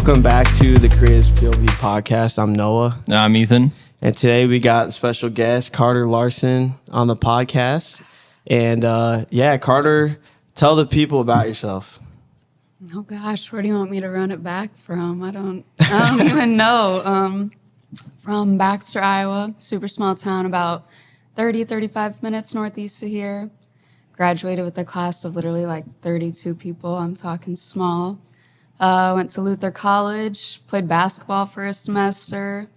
Welcome back to the Creatives POV podcast. I'm Noah. And I'm Ethan. And today we got a special guest, Carter Larson, on the podcast. And Carter, tell the people about yourself. Oh gosh, where do you want me to run it back from? I don't even know. From Baxter, Iowa, super small town, about 35 minutes northeast of here. Graduated with a class of literally like 32 people. I'm talking small. Went to Luther College, played basketball for a semester.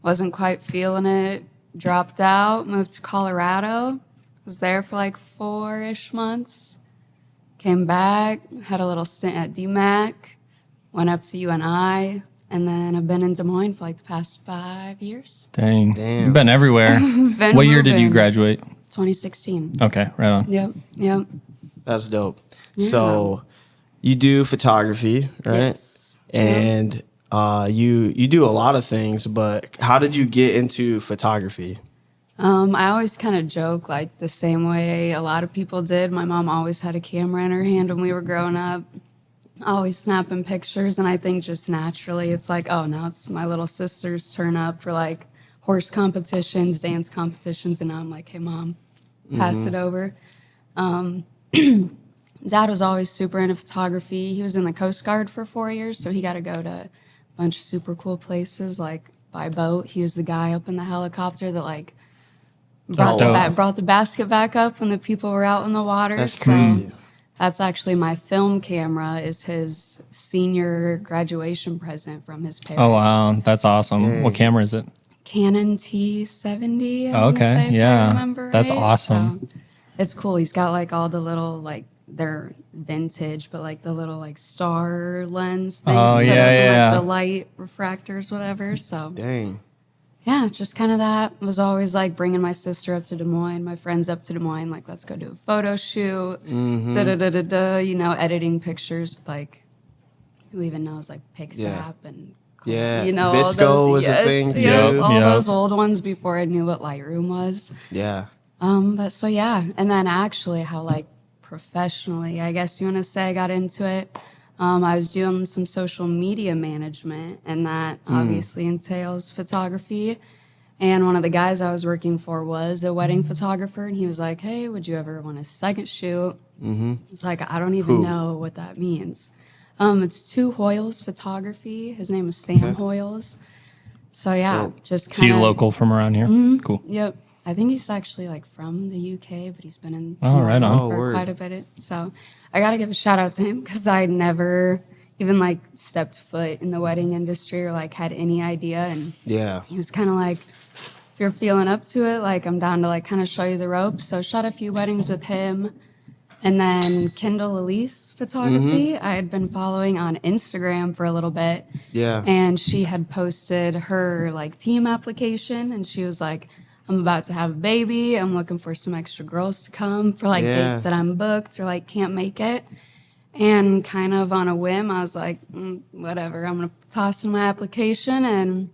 Wasn't quite feeling it. Dropped out, moved to Colorado. Was there for like 4-ish months. Came back, had a little stint at DMAC. Went up to UNI. And then I've been in Des Moines for like the past 5 years. Dang. You've been everywhere. What year did you graduate? 2016. Okay, right on. Yep. That's dope. Yeah. So you do photography, right? Yes. And you do a lot of things, but how did you get into photography? I always kind of joke like the same way a lot of people did. My mom always had a camera in her hand when we were growing up, always snapping pictures. And I think just naturally it's like, oh, now it's my little sister's turn up for like horse competitions, dance competitions. And now I'm like, hey, Mom, pass it over. Dad was always super into photography. He was in the Coast Guard for 4 years, so he got to go to a bunch of super cool places, like by boat. He was the guy up in the helicopter that like brought the basket back up when the people were out in the water. That's crazy. So that's actually my film camera is his senior graduation present from his parents. Oh, wow. That's awesome. Dang. What camera is it? Canon T70. Oh, okay. If Yeah. I remember That's right. awesome. So it's cool. He's got like all the little like they're vintage, but like the little like star lens things. Oh, put yeah, up in, yeah. like the light refractors, whatever. So Dang. yeah, just kind of that. Was always like bringing my sister up to Des Moines, my friends up to Des Moines. Like, let's go do a photo shoot. Editing pictures with like who even knows like Pixap and Yeah. all Visco those, was a thing too. all Yep. those old ones before I knew what Lightroom was. Yeah. But so yeah, and then actually how like professionally, I guess you want to say I got into it. I was doing some social media management, and that obviously entails photography. And one of the guys I was working for was a wedding photographer, and he was like, "Hey, would you ever want a second shoot?" It's like I don't even know what that means. It's Two Hoyles Photography. His name is Sam Hoyles. So yeah, just Is kind he of local from around here? Cool. Yep. I think he's actually like from the UK, but he's been in right on. for quite a bit. So I got to give a shout out to him because I never even like stepped foot in the wedding industry or like had any idea. And Yeah. he was kind of like, if you're feeling up to it, like I'm down to like kind of show you the ropes. So shot a few weddings with him. And then Kendall Elise Photography, I had been following on Instagram for a little bit. Yeah. And she had posted her like team application, and she was like, I'm about to have a baby. I'm looking for some extra girls to come for like dates that I'm booked or like can't make it. And kind of on a whim, I was like, whatever, I'm going to toss in my application, and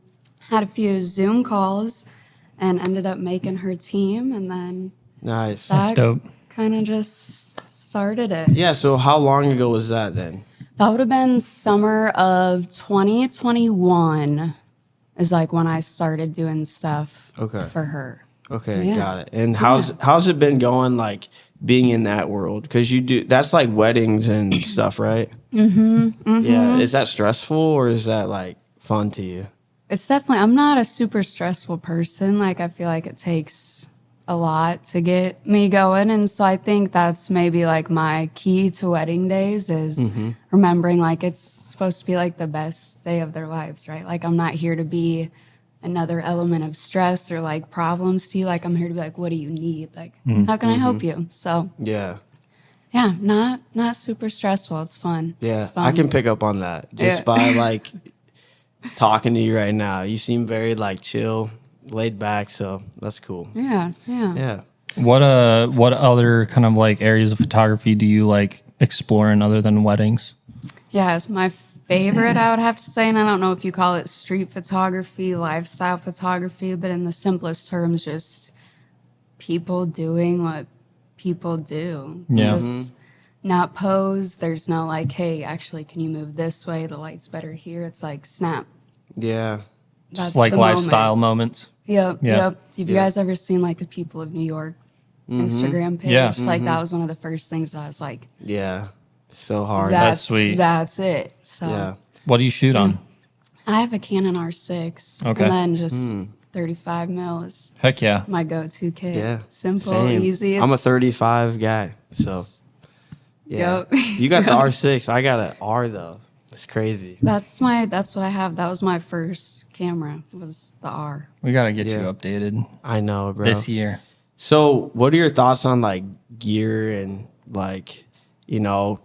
had a few Zoom calls and ended up making her team. And then Nice. that dope. kind of just started it. Yeah. So how long ago was that then? That would have been summer of 2021 is like when I started doing stuff for her. Okay, Yeah. got it. And how's it been going, like being in that world? Because you do that's like weddings and stuff, right? Yeah. Is that stressful or is that like fun to you? It's definitely, I'm not a super stressful person. Like, I feel like it takes a lot to get me going. And so I think that's maybe like my key to wedding days is remembering like it's supposed to be like the best day of their lives, right? Like, I'm not here to be another element of stress or like problems to you. Like, I'm here to be like, what do you need? Like, how can I help you? So Yeah. yeah, not super stressful. It's fun. Yeah. It's fun. I can pick up on that just by like talking to you right now. You seem very like chill, laid back, so that's cool. Yeah. Yeah. What other kind of like areas of photography do you like exploring other than weddings? Yeah, it's my favorite, I would have to say, and I don't know if you call it street photography, lifestyle photography, but in the simplest terms, just people doing what people do. Yeah. Just not pose. There's no like, hey, actually, can you move this way? The light's better here. It's like, snap. Yeah. That's Just like the lifestyle moment. moments. Yep. Yeah. Have you guys ever seen like the People of New York Instagram page? Yeah. Like that was one of the first things that I was like, Yeah. So hard. That's sweet. That's it. So Yeah. What do you shoot on? I have a Canon R6. Okay. And then just 35 mil is Heck yeah. my go-to kit. Yeah. Simple, Same. easy. I'm a 35 guy. So, yeah. Yep. You got the R6. I got an R, though. It's crazy. That's what I have. That was my first camera, was the R. We got to get Yeah. you updated I know, bro. this year. So, what are your thoughts on like gear and like,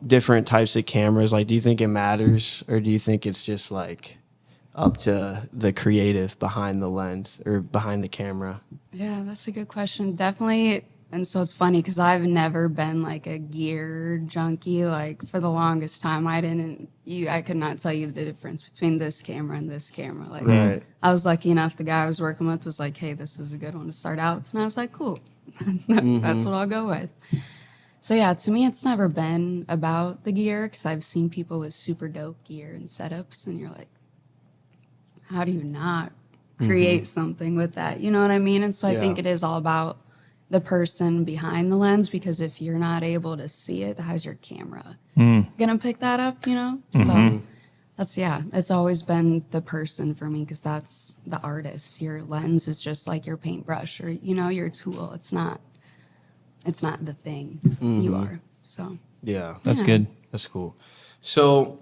different types of cameras? Like, do you think it matters, or do you think it's just like up to the creative behind the lens or behind the camera? Yeah, that's a good question. Definitely. And so it's funny because I've never been like a gear junkie. Like for the longest time, I could not tell you the difference between this camera and this camera. Like Right. I was lucky enough, the guy I was working with was like, hey, this is a good one to start out with. And I was like, cool, that's what I'll go with. So yeah, to me, it's never been about the gear because I've seen people with super dope gear and setups and you're like, how do you not create something with that? You know what I mean? And so I think it is all about the person behind the lens, because if you're not able to see it, how's your camera gonna pick that up, So it's always been the person for me, because that's the artist. Your lens is just like your paintbrush or your tool. It's not the thing. You are. So Yeah. That's good. That's cool. So,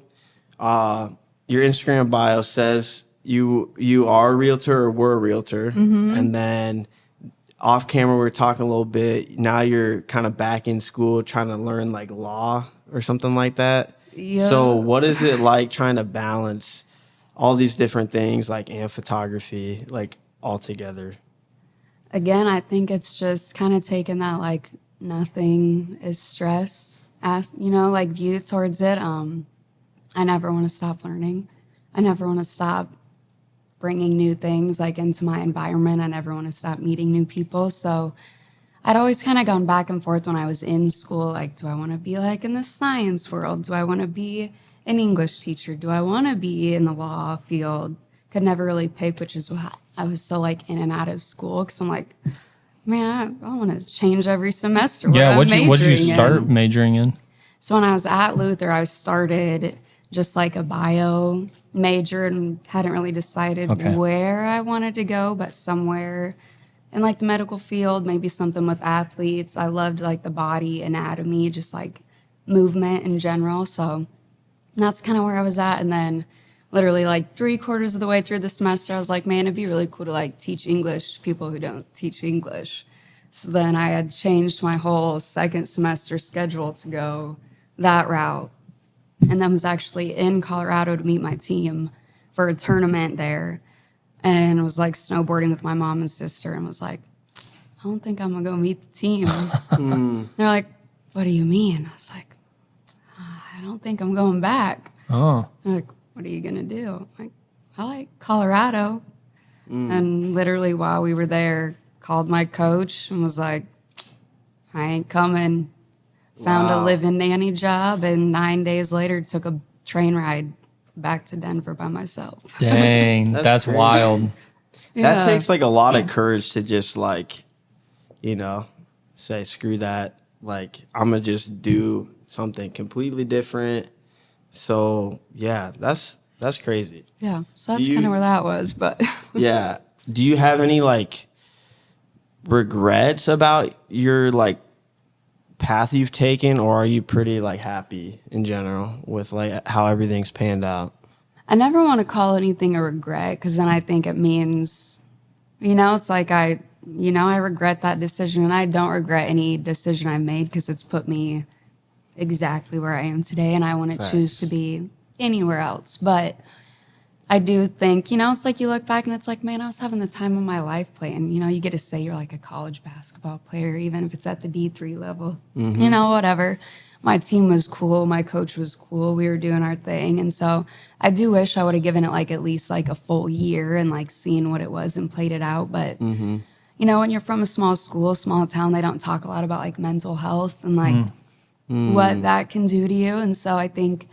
your Instagram bio says you are a realtor or were a realtor, and then off camera we were talking a little bit. Now you're kind of back in school trying to learn like law or something like that. Yeah. So, what is it like trying to balance all these different things like and photography like all together? again, I think it's just kind of taking that like nothing is stress, like view towards it. I never want to stop learning. I never want to stop bringing new things like into my environment. I never want to stop meeting new people. So I'd always kind of gone back and forth when I was in school. Like, do I want to be like in the science world? Do I want to be an English teacher? Do I want to be in the law field? Could never really pick, which is why I was so like in and out of school. Cause I'm like, man, I want to change every semester. Yeah. What'd you start in. majoring in? So when I was at Luther, I started just like a bio major and hadn't really decided where I wanted to go, but somewhere in like the medical field, maybe something with athletes. I loved like the body anatomy, just like movement in general. So that's kind of where I was at. And then literally like 3/4 of the way through the semester, I was like, man, it'd be really cool to like teach English to people who don't teach English. So then I had changed my whole second semester schedule to go that route. And then was actually in Colorado to meet my team for a tournament there. And was like snowboarding with my mom and sister and was like, I don't think I'm gonna go meet the team. They're like, what do you mean? I was like, I don't think I'm going back. Oh. They're like, what are you gonna do? I'm like, I like Colorado. And literally while we were there, called my coach and was like, I ain't coming. Found a live-in nanny job, and 9 days later took a train ride back to Denver by myself. Dang, that's crazy. Wild. That takes like a lot of courage to just like, say screw that. Like I'm gonna just do something completely different. So yeah, that's crazy. Yeah, so that's kind of where that was. But Yeah. Do you have any like regrets about your like path you've taken, or are you pretty like happy in general with like how everything's panned out? I never want to call anything a regret, because then I think it means, it's like I regret that decision, and I don't regret any decision I made because it's put me exactly where I am today, and I wouldn't choose to be anywhere else. But I do think, it's like you look back and it's like, man, I was having the time of my life playing. You get to say you're like a college basketball player, even if it's at the D3 level, whatever. My team was cool. My coach was cool. We were doing our thing. And so I do wish I would have given it like at least like a full year and like seen what it was and played it out. But, when you're from a small school, small town, they don't talk a lot about like mental health. And like, what that can do to you. And so I think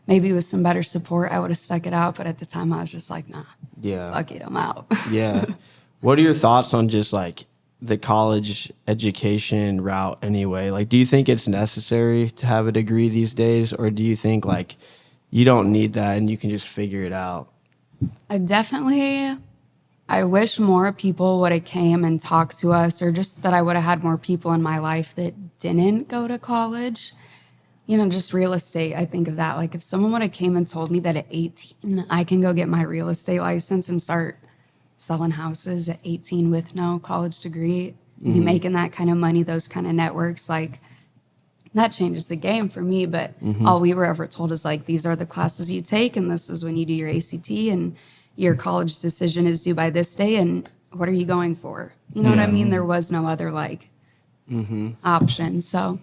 maybe with some better support, I would have stuck it out. But at the time, I was just like, nah, fuck it, I'm out. Yeah. What are your thoughts on just like the college education route anyway? Like, do you think it's necessary to have a degree these days? Or do you think like you don't need that and you can just figure it out? I wish more people would have came and talked to us, or just that I would have had more people in my life that didn't go to college. You know, just real estate, I think of that. Like if someone would have came and told me that at 18, I can go get my real estate license and start selling houses at 18 with no college degree, be making that kind of money, those kind of networks, like that changes the game for me. But all we were ever told is like, these are the classes you take, and this is when you do your ACT, and your college decision is due by this day, and what are you going for? You know what I mean? There was no other like option. So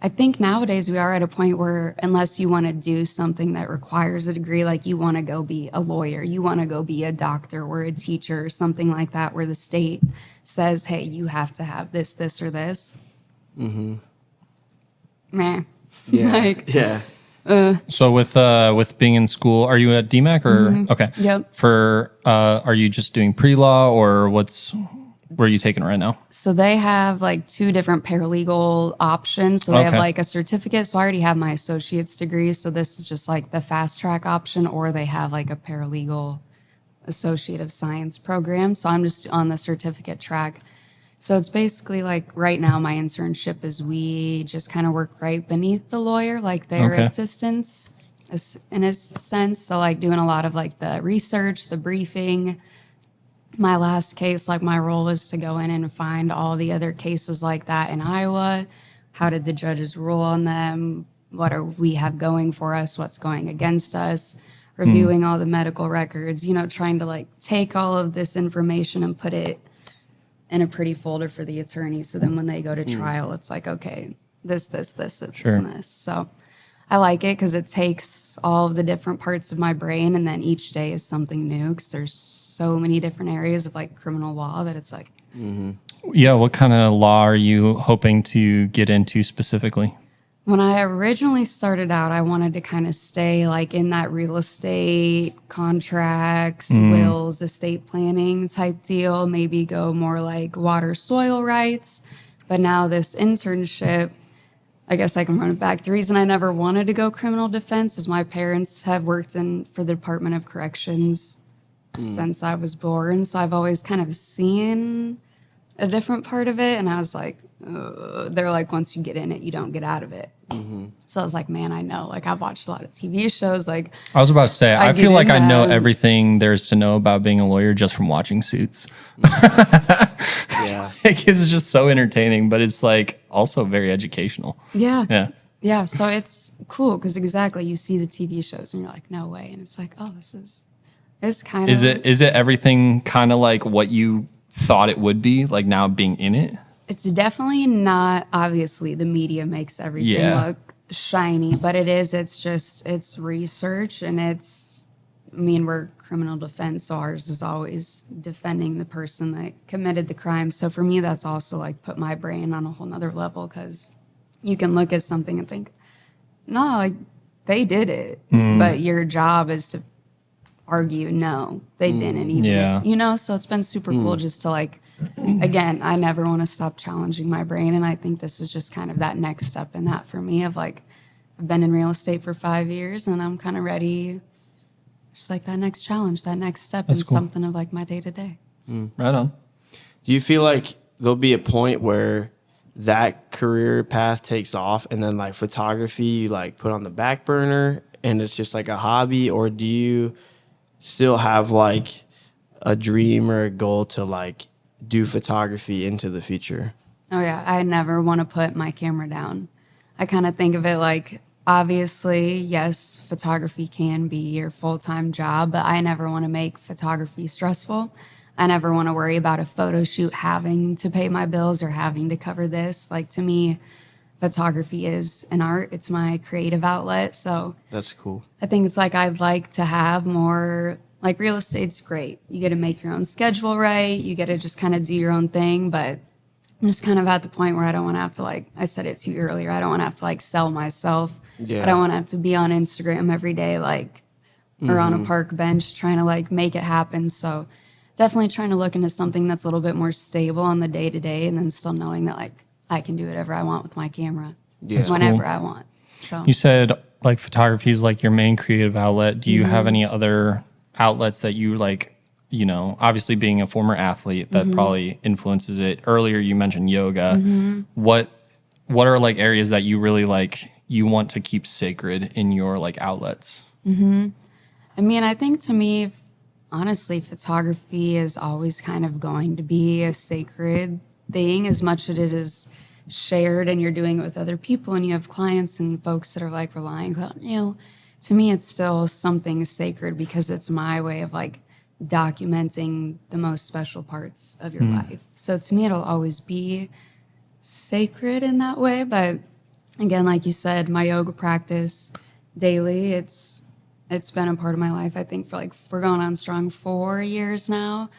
I think nowadays we are at a point where unless you want to do something that requires a degree, like you want to go be a lawyer, you want to go be a doctor or a teacher or something like that, where the state says, hey, you have to have this, this, or this. Meh. Yeah. Like, yeah. So with being in school, are you at DMAC or okay? Yep. For are you just doing pre-law or where are you taking it right now? So they have like two different paralegal options. So they have Okay. like a certificate. So I already have my associate's degree. So this is just like the fast track option, or they have like a paralegal associate of science program. So I'm just on the certificate track. So it's basically like right now my internship is we just kind of work right beneath the lawyer, like their Okay. assistants in a sense. So like doing a lot of like the research, the briefing. My last case, like my role was to go in and find all the other cases like that in Iowa. How did the judges rule on them? What are we have going for us? What's going against us? Reviewing all the medical records, you know, trying to like take all of this information and put it in a pretty folder for the attorney. So then when they go to trial, it's like, okay, this, Sure. and this. So I like it because it takes all of the different parts of my brain, and then each day is something new because there's so many different areas of like criminal law that it's like, Yeah, what kind of law are you hoping to get into specifically? when I originally started out, I wanted to kind of stay like in that real estate, contracts, wills, estate planning type deal, maybe go more like water, soil rights. But now this internship, I guess I can run it back. The reason I never wanted to go criminal defense is my parents have worked for the Department of Corrections since I was born. So I've always kind of seen a different part of it. And I was like, they're like, once you get in it, you don't get out of it. So I was like, man, I know. Like I've watched a lot of TV shows. Like I was about to say, I get feel like in I know them. everything there is to know about being a lawyer just from watching Suits. Yeah. Like, it's just so entertaining, but it's like also very educational. yeah. Yeah. So it's cool because exactly you see the TV shows and you're like, no way. And it's like, oh, it's kind of. Is it everything kind of like what you thought it would be, like now being in it? It's definitely not, obviously, the media makes everything Yeah. look shiny, but it's research, and we're criminal defense, so ours is always defending the person that committed the crime. So for me, that's also like put my brain on a whole nother level, because you can look at something and think, no, like they did it, but your job is to argue, no, they didn't even, Yeah. you know? So it's been super cool just to like, again, I never want to stop challenging my brain. And I think this is just kind of that next step in that for me of like, I've been in real estate for 5 years and I'm kind of ready, just like that next challenge, that next step in That's cool. something of like my day to day. Right on. Do you feel like there'll be a point where that career path takes off and then like photography you like put on the back burner and it's just like a hobby, or do you still have like a dream or a goal to like do photography into the future? Oh yeah, I never want to put my camera down. I kind of think of it like, obviously, yes, photography can be your full-time job, but I never want to make photography stressful. I never want to worry about a photo shoot having to pay my bills or having to cover this. Like to me, photography is an art. It's my creative outlet. So That's cool. I think it's like I'd like to have more, like real estate's great. You get to make your own schedule right. You get to just kind of do your own thing. But I'm just kind of at the point where I don't want to have to, like I said it to you earlier, I don't want to have to like sell myself. Yeah. I don't want to have to be on Instagram every day, like, or on a park bench trying to like make it happen. So definitely trying to look into something that's a little bit more stable on the day to day, and then still knowing that like I can do whatever I want with my camera whenever I want. So You said like photography is like your main creative outlet. Do you have any other outlets that you like, you know, obviously being a former athlete that probably influences it. Earlier you mentioned yoga. What are like areas that you really like you want to keep sacred in your like outlets? I mean, I think to me, honestly, photography is always kind of going to be a sacred thing as much as it is shared and you're doing it with other people and you have clients and folks that are like relying on you. To me, it's still something sacred because it's my way of like documenting the most special parts of your life. So to me, it'll always be sacred in that way. But again, like you said, my yoga practice daily, it's been a part of my life, I think, for like, we're going on strong 4 years now.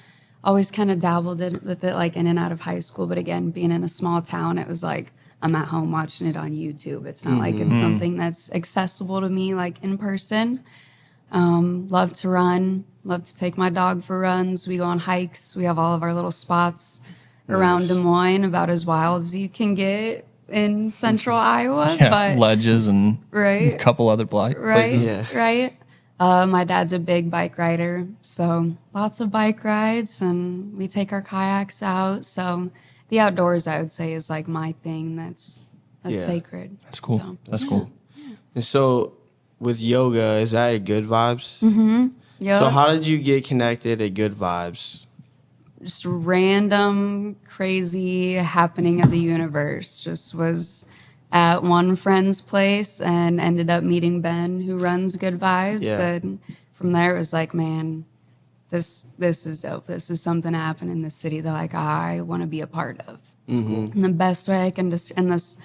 Always kind of dabbled with it like in and out of high school. But again, being in a small town, it was like, I'm at home watching it on YouTube. It's not like it's something that's accessible to me like in person. Love to run, love to take my dog for runs. We go on hikes. We have all of our little spots around Des Moines, about as wild as you can get in central Iowa. Yeah, but ledges and right, a couple other places. right, right. My dad's a big bike rider, so lots of bike rides, and we take our kayaks out. So the outdoors, I would say, is like my thing. That's sacred. That's cool. So, That's cool. And so with yoga, is that at Good Vibes? Yeah. So how did you get connected at Good Vibes? Just random, crazy happening of the universe. Just was at one friend's place and ended up meeting Ben, who runs Good Vibes. Yeah. And from there, it was like, man, this is dope. This is something happening in the city that like I want to be a part of. And the best way I can just, and this,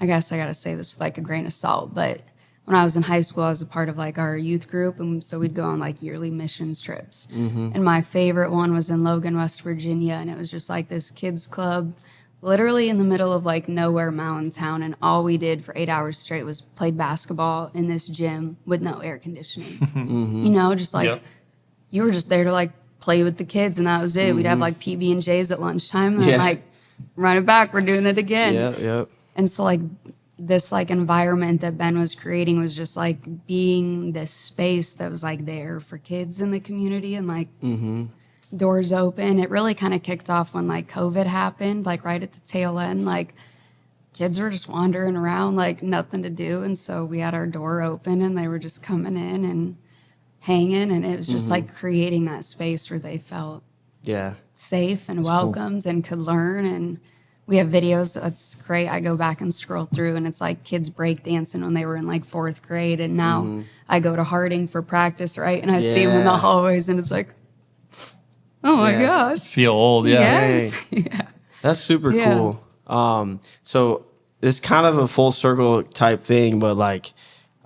I guess I got to say this with like a grain of salt, but when I was in high school, I was a part of like our youth group, and so we'd go on like yearly missions trips. And my favorite one was in Logan, West Virginia, and it was just like this kids club, literally in the middle of like nowhere mountain town, and all we did for 8 hours straight was played basketball in this gym with no air conditioning. You know, just like you were just there to like play with the kids, and that was it. We'd have like PB&Js at lunchtime, and then like run it back, we're doing it again. Yeah. And so like this like environment that Ben was creating was just like being this space that was like there for kids in the community, and like doors open. It really kind of kicked off when like COVID happened, like right at the tail end. Like kids were just wandering around, like nothing to do, and so we had our door open and they were just coming in and hanging, and it was just like creating that space where they felt safe and welcomed and could learn. And we have videos. It's great. I go back and scroll through, and it's like kids breakdancing when they were in like 4th grade. And now I go to Harding for practice, right? And I see them in the hallways, and it's like, oh my gosh. Feel old, Yes. Yeah. That's super cool. So it's kind of a full circle type thing, but like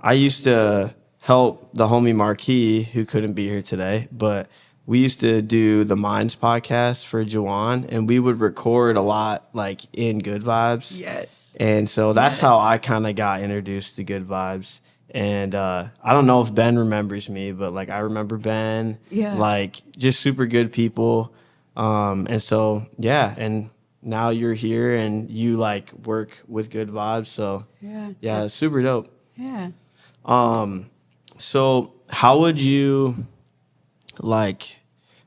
I used to help the homie Marquis, who couldn't be here today, but we used to do the Minds podcast for Juwan, and we would record a lot like in Good Vibes. Yes. And so that's how I kind of got introduced to Good Vibes. And I don't know if Ben remembers me, but like I remember Ben. Yeah. Like just super good people. And so, and now you're here and you like work with Good Vibes. So yeah, it's super dope. Yeah. So how would you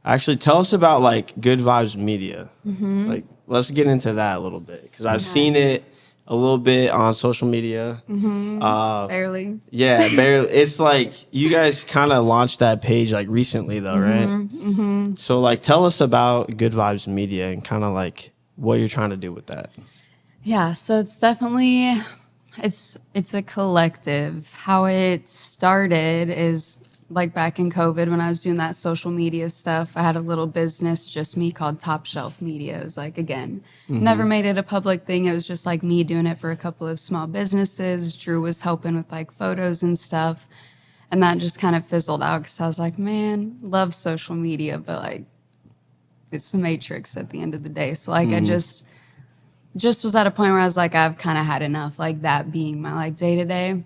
actually tell us about like Good Vibes Media? Like let's get into that a little bit, because I've seen it a little bit on social media. Barely. Yeah, barely. It's like you guys kind of launched that page like recently though, right? So like tell us about Good Vibes Media and kind of like what you're trying to do with that. Yeah, so it's definitely it's a collective. How it started is like back in COVID when I was doing that social media stuff. I had a little business, just me, called Top Shelf Media. It was like, again, never made it a public thing. It was just like me doing it for a couple of small businesses. Drew was helping with like photos and stuff. And that just kind of fizzled out because I was like, man, love social media, but like it's the matrix at the end of the day. So like I just just was at a point where I was like, I've kind of had enough, like that being my like day to day.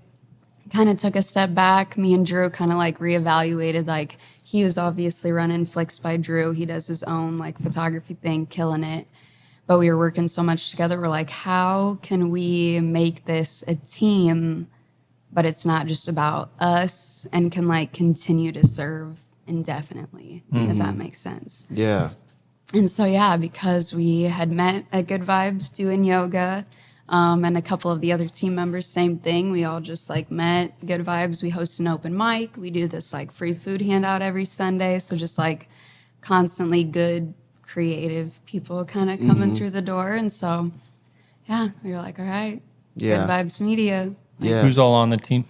Kind of took a step back. Me and Drew kind of like reevaluated. Like he was obviously running Flicks by Drew. He does his own like photography thing, killing it. But we were working so much together. We're like, how can we make this a team, but it's not just about us and can like continue to serve indefinitely, if that makes sense. Yeah. And so, yeah, because we had met at Good Vibes doing yoga, and a couple of the other team members, same thing. We all just like met Good Vibes. We host an open mic. We do this like free food handout every Sunday. So just like constantly good, creative people kind of coming through the door. And so, yeah, we were like, all right, Yeah. Good Vibes Media. Yeah. Who's all on the team?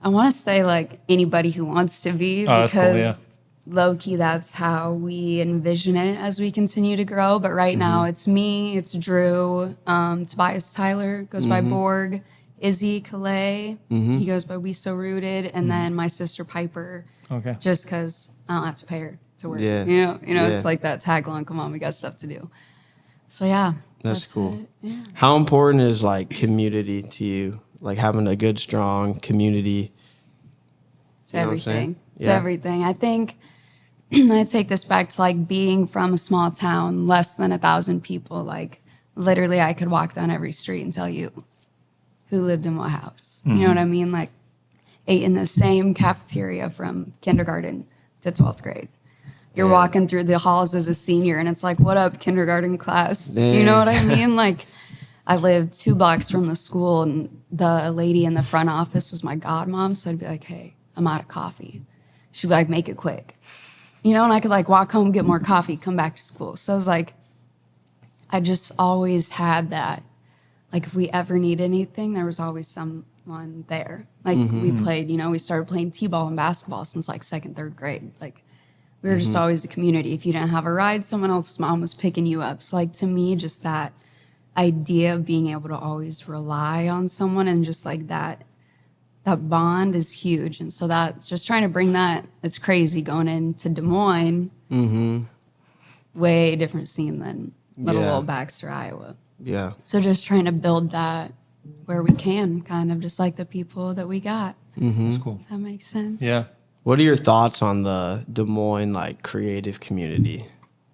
I want to say like anybody who wants to be, that's cool, because low-key, that's how we envision it as we continue to grow. But right now it's me, it's Drew, Tobias Tyler goes by Borg, Izzy Calais, he goes by We So Rooted, and then my sister Piper, Okay. just because I don't have to pay her to work. Yeah. You know, Yeah. it's like that tagline, come on, we got stuff to do. So yeah. That's cool. it. Yeah. How important is like community to you? Like having a good, strong community? It's You know what I'm saying? everything. It's Yeah. everything. I think I take this back to like being from a small town, less than 1,000 people. Like literally I could walk down every street and tell you who lived in what house. You know what I mean? Like ate in the same cafeteria from kindergarten to 12th grade. You're Yeah. walking through the halls as a senior and it's like, what up, kindergarten class? You know what I mean? Like I lived 2 blocks from the school and the lady in the front office was my godmom. So I'd be like, hey, I'm out of coffee. She'd be like, make it quick. You know, and I could like walk home, get more coffee, come back to school. So I was like, I just always had that. Like if we ever need anything, there was always someone there. Like we played, you know, we started playing t-ball and basketball since like 2nd, 3rd grade. Like we were just always a community. If you didn't have a ride, someone else's mom was picking you up. So like to me, just that idea of being able to always rely on someone and just like that bond is huge. And so that's just trying to bring that. It's crazy going into Des Moines. Way different scene than little Yeah. old Baxter, Iowa. Yeah. So just trying to build that where we can, kind of just like the people that we got. That's cool. If that makes sense. Yeah. What are your thoughts on the Des Moines like creative community?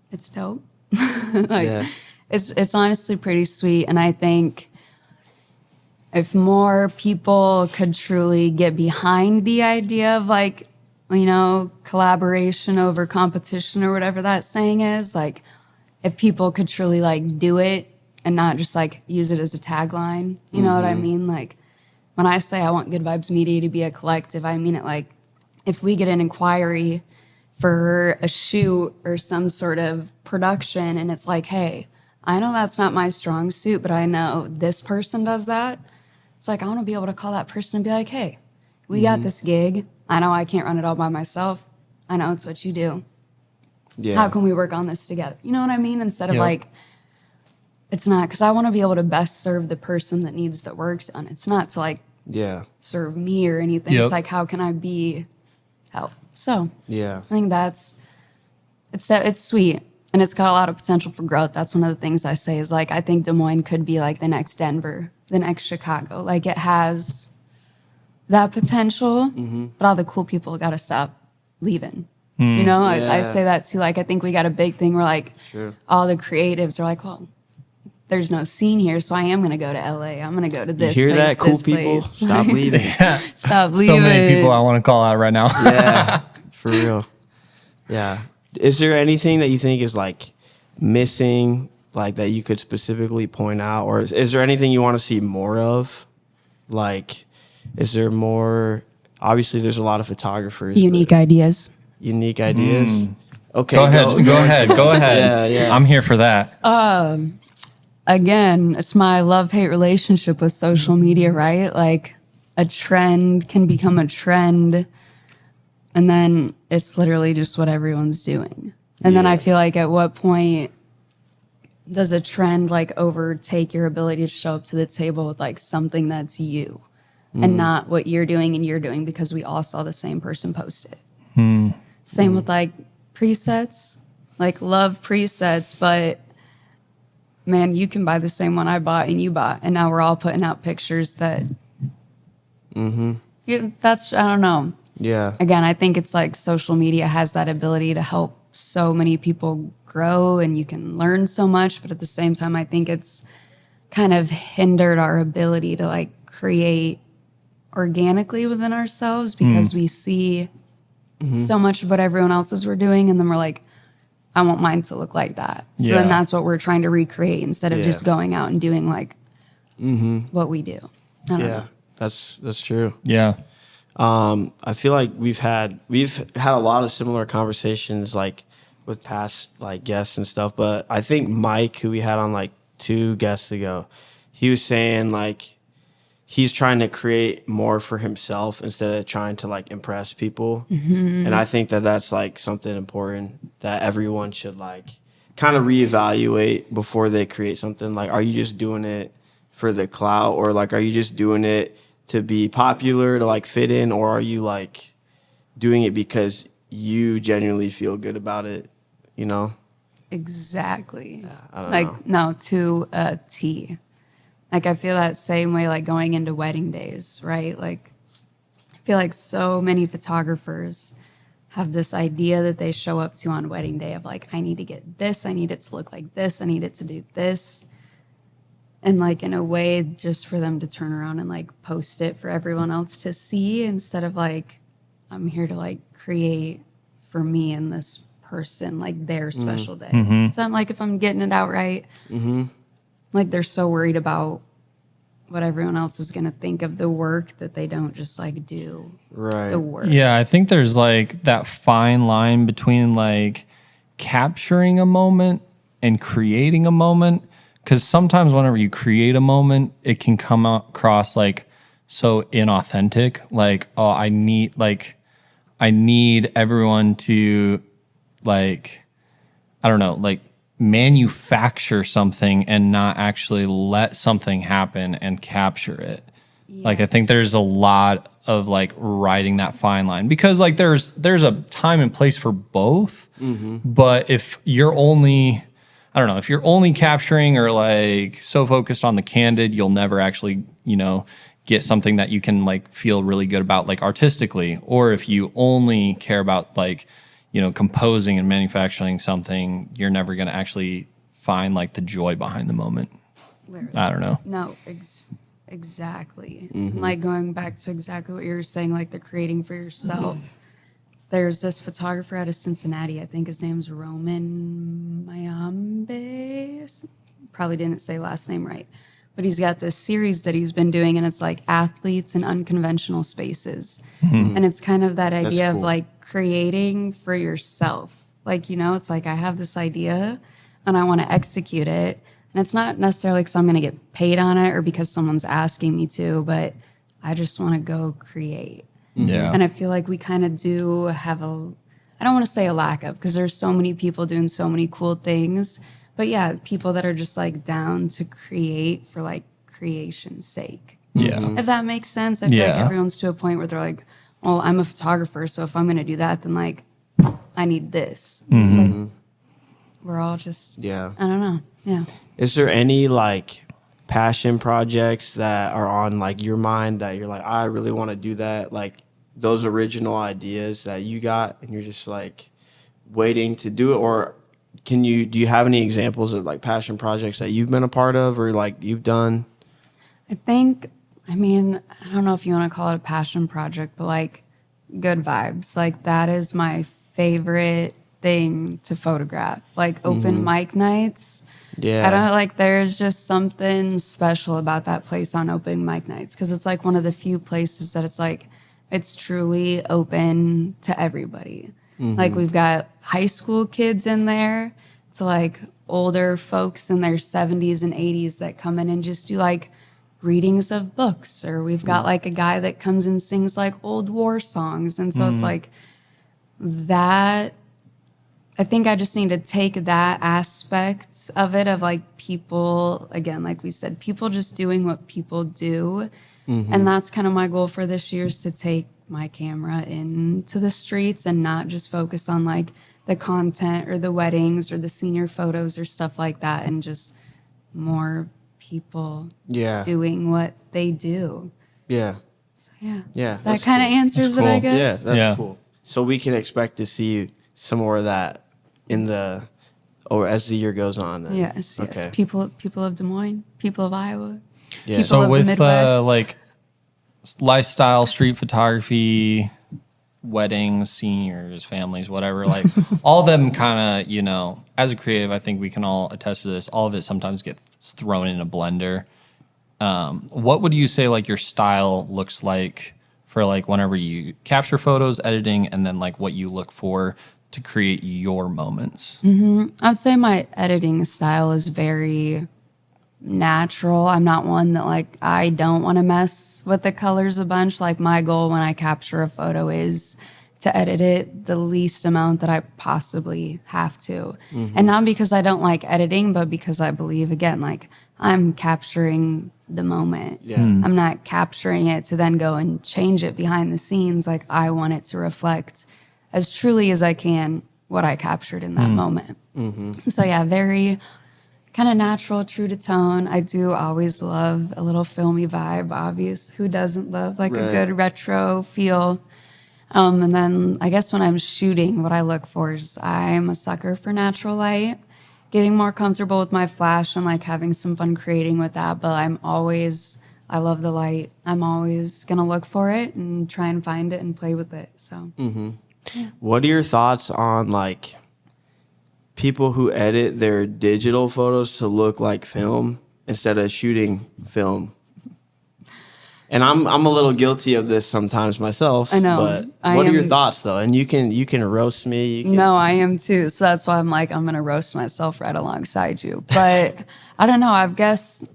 It's dope. Like Yeah. it's honestly pretty sweet. And I think if more people could truly get behind the idea of like, you know, collaboration over competition or whatever that saying is, like if people could truly like do it and not just like use it as a tagline, you know what I mean? Like when I say I want Good Vibes Media to be a collective, I mean it like if we get an inquiry for a shoot or some sort of production and it's like, hey, I know that's not my strong suit, but I know this person does that. It's like, I want to be able to call that person and be like, hey, we got this gig. I know I can't run it all by myself. I know it's what you do. Yeah. How can we work on this together? You know what I mean? Instead of Yep. like, it's not, because I want to be able to best serve the person that needs the work done. It's not to like Yeah. serve me or anything. Yep. It's like, how can I be help? So Yeah. I think it's sweet and it's got a lot of potential for growth. That's one of the things I say is like, I think Des Moines could be like the next Denver, the next Chicago. Like it has that potential, but all the cool people got to stop leaving. You know, I Yeah. say that too. Like, I think we got a big thing where like Sure. all the creatives are like, well, there's no scene here, so I am going to go to LA. I'm going to go to You this hear place, that, cool this people? place. Stop leaving. Stop So leaving. many people I want to call out right now. Yeah. For real. Yeah. Is there anything that you think is like missing, like that you could specifically point out, or is there anything you want to see more of? Like, is there more? Obviously, there's a lot of photographers. Unique but ideas. unique ideas. Okay. Go ahead. Go ahead. Go ahead. Yeah, yeah. I'm here for that. Again, it's my love-hate relationship with social media, right? Like a trend can become a trend and then it's literally just what everyone's doing. And then Yeah. I feel like at what point does a trend like overtake your ability to show up to the table with like something that's you and not what you're doing because we all saw the same person post it. Same with like presets, like love presets, but man, you can buy the same one I bought and you bought. And now we're all putting out pictures that, that's, I don't know. Yeah. Again, I think it's like social media has that ability to help so many people grow and you can learn so much. But at the same time, I think it's kind of hindered our ability to like create organically within ourselves because we see so much of what everyone else is we're doing. And then we're like, I want mine to look like that. So then that's what we're trying to recreate instead of just going out and doing like what we do. I don't know. That's true. Yeah. I feel like we've had a lot of similar conversations like with past like guests and stuff, but I think Mike, who we had on like 2 guests ago, he was saying like he's trying to create more for himself instead of trying to like impress people. And I think that that's like something important that everyone should like kind of reevaluate before they create something. Like, are you just doing it for the clout, or like are you just doing it to be popular, to like fit in, or are you like doing it because you genuinely feel good about it, you know? Exactly. Yeah, I don't like, know. no, to a T. Like, I feel that same way, like going into wedding days, right? Like, I feel like so many photographers have this idea that they show up to on wedding day of like, I need to get this, I need it to look like this, I need it to do this. And like in a way, just for them to turn around and like post it for everyone else to see instead of like, I'm here to like create for me and this person, like their special day. So I'm like, if I'm getting it out right, like they're so worried about what everyone else is going to think of the work that they don't just like do the work. Yeah, I think there's like that fine line between like capturing a moment and creating a moment. Because sometimes whenever you create a moment, it can come across like so inauthentic. Like, oh, I need everyone to like, I don't know, like manufacture something and not actually let something happen and capture it. Yes. Like, I think there's a lot of like riding that fine line because like there's a time and place for both. But if you're only, I don't know, if you're only capturing or like so focused on the candid, you'll never actually, you know, get something that you can like feel really good about like artistically. Or if you only care about like, you know, composing and manufacturing something, you're never going to actually find like the joy behind the moment. Literally. I don't know. No, exactly. Like going back to exactly what you were saying, like the creating for yourself. There's this photographer out of Cincinnati. I think his name's Roman Mayambe. Probably didn't say last name right. But he's got this series that he's been doing, and it's like athletes in unconventional spaces. And it's kind of that idea of like creating for yourself. Like, you know, it's like I have this idea and I want to execute it. And it's not necessarily because I'm going to get paid on it or because someone's asking me to, but I just want to go create. Yeah. And I feel like we kind of do have I don't want to say a lack of, because there's so many people doing so many cool things. But yeah, people that are just like down to create for like creation's sake. Yeah. If that makes sense. I feel like everyone's to a point where they're like, well, I'm a photographer, so if I'm going to do that, then like I need this. It's like we're all just, I don't know. Yeah. Is there any like passion projects that are on like your mind that you're like, I really want to do that? Like those original ideas that you got and you're just like waiting to do it? Or do you have any examples of like passion projects that you've been a part of or like you've done? I don't know if you want to call it a passion project, but like good vibes. Like that is my favorite thing to photograph. Like open mic nights. Yeah. I don't like, there's just something special about that place on open mic nights. Cause it's like one of the few places that it's like, it's truly open to everybody. Like we've got high school kids in there to like older folks in their 70s and 80s that come in and just do like readings of books. Or we've got like a guy that comes and sings like old war songs. And so it's like that. I think I just need to take that aspect of it of like people, again, like we said, people just doing what people do. And that's kind of my goal for this year is to take my camera into the streets and not just focus on like the content or the weddings or the senior photos or stuff like that and just more people Yeah. doing what they do. Yeah. So yeah. Yeah. That kind of answers it, I cool. Yeah, guess. that's cool. So we can expect to see some more of that or as the year goes on. Then. Yes, yes. Okay. People of Des Moines, people of Iowa, Yeah. people So of the with Midwest. like lifestyle, street photography, weddings, seniors, families, whatever, like all of them kind of, as a creative, I think we can all attest to this. All of it sometimes gets thrown in a blender. What would you say like your style looks like for like whenever you capture photos, editing, and then like what you look for to create your moments? I'd say my editing style is very natural. I'm not one that like I don't want to mess with the colors a bunch. Like my goal when I capture a photo is to edit it the least amount that I possibly have to. And not because I don't like editing, but because I believe again, like I'm capturing the moment. Yeah. I'm not capturing it to then go and change it behind the scenes. Like I want it to reflect as truly as I can what I captured in that moment. So yeah, very kind of natural, true to tone. I do always love a little filmy vibe, obvious. Who doesn't love like a good retro feel? And then I guess when I'm shooting, what I look for is I'm a sucker for natural light, getting more comfortable with my flash and like having some fun creating with that. But I love the light. I'm always going to look for it and try and find it and play with it. So, What are your thoughts on like people who edit their digital photos to look like film instead of shooting film? And I'm a little guilty of this sometimes myself. I know. But what are your thoughts though? And you can roast me. You can, No, I am too. So that's why I'm like, I'm going to roast myself right alongside you. But I don't know. I guess,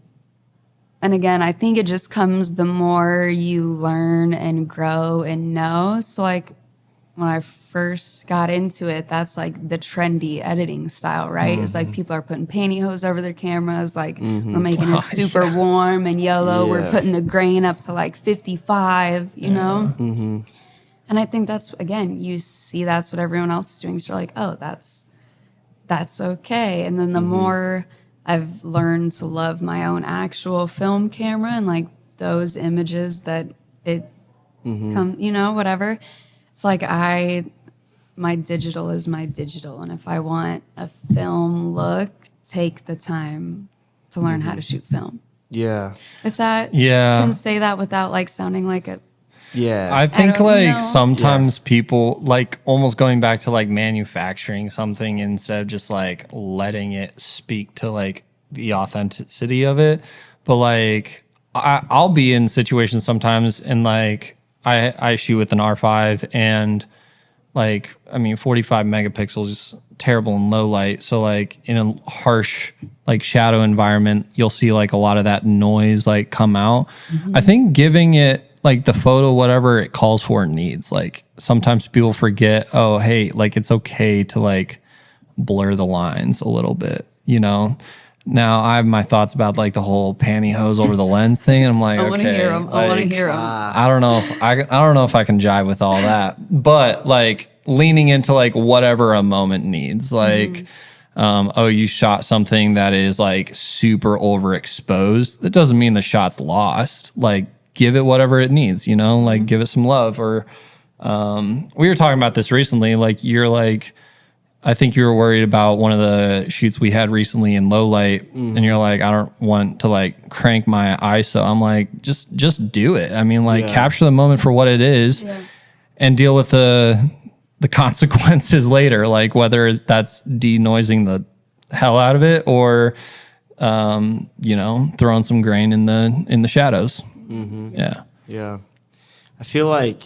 and again, I think it just comes the more you learn and grow and know. So like when I first got into it, that's like the trendy editing style, right? It's like people are putting pantyhose over their cameras. Like we're making it super warm and yellow. Yeah. We're putting the grain up to like 55, you know? And I think that's, again, you see that's what everyone else is doing. So you're like, oh, that's okay. And then the more I've learned to love my own actual film camera and like those images that it come, whatever. It's like my digital is my digital. And if I want a film look, take the time to learn how to shoot film. Yeah. If that can say that without like sounding like a, Yeah. I think don't like know. sometimes people like almost going back to like manufacturing something instead of just like letting it speak to like the authenticity of it. But like I'll be in situations sometimes and like I shoot with an R5 and like, 45 megapixels is terrible in low light. So like in a harsh like shadow environment, you'll see like a lot of that noise like come out. I think giving it like the photo, whatever it calls for and needs. Like sometimes people forget, oh, hey, like it's okay to like blur the lines a little bit, Now I have my thoughts about like the whole pantyhose over the lens thing. And I'm like, I want to okay, hear them. I want to like, hear them. I don't know if I don't know if I can jive with all that, but like leaning into like whatever a moment needs, like, you shot something that is like super overexposed. That doesn't mean the shot's lost. Like give it whatever it needs, like give it some love. Or we were talking about this recently. Like you're like, I think you were worried about one of the shoots we had recently in low light, and you're like, I don't want to like crank my ISO. I'm like, just do it. Capture the moment for what it is, and deal with the consequences later. Like whether that's denoising the hell out of it or, throwing some grain in the shadows. Yeah. I feel like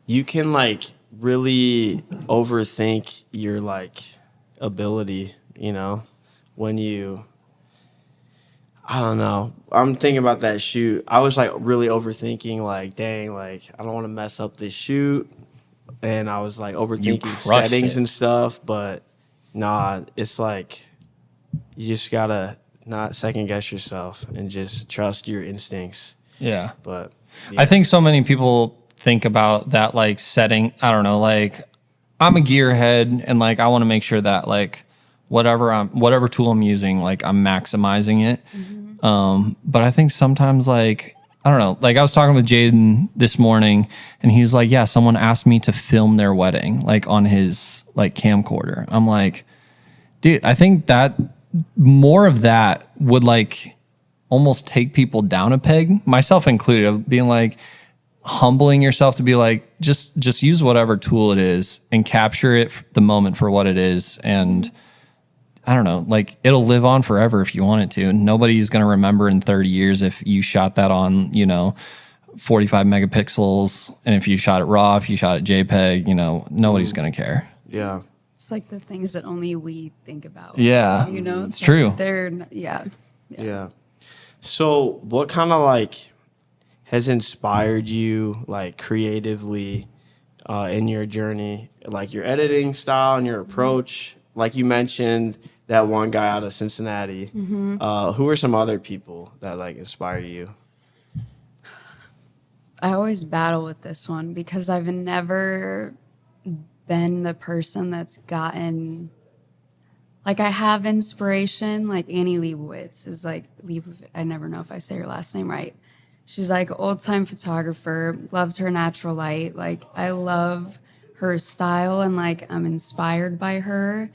you can like really overthink your like ability, when I don't know. I'm thinking about that shoot. I was like really overthinking, like, dang, like I don't want to mess up this shoot. And I was like overthinking settings and stuff, but nah, it's like you just gotta not second guess yourself and just trust your instincts. Yeah. But I think so many people think about that like setting. I don't know, like I'm a gearhead and like I want to make sure that like whatever tool I'm using, like I'm maximizing it. But I think sometimes like, I don't know, like I was talking with Jaden this morning and he's like, yeah, someone asked me to film their wedding, like on his like camcorder. I'm like, dude, I think that more of that would like almost take people down a peg, myself included, of being like humbling yourself to be like, just use whatever tool it is and capture it the moment for what it is. And I don't know, like it'll live on forever if you want it to. Nobody's going to remember in 30 years if you shot that on, 45 megapixels. And if you shot it raw, if you shot it JPEG, nobody's going to care. Yeah. It's like the things that only we think about. Yeah. It's like true. Yeah. So what kind of like has inspired you like creatively in your journey, like your editing style and your approach? Like you mentioned that one guy out of Cincinnati. Who are some other people that like inspire you? I always battle with this one because I've never been the person that's gotten, like I have inspiration, like Annie Leibovitz is like, I never know if I say her last name right. She's like an old-time photographer, loves her natural light. Like I love her style and like I'm inspired by her.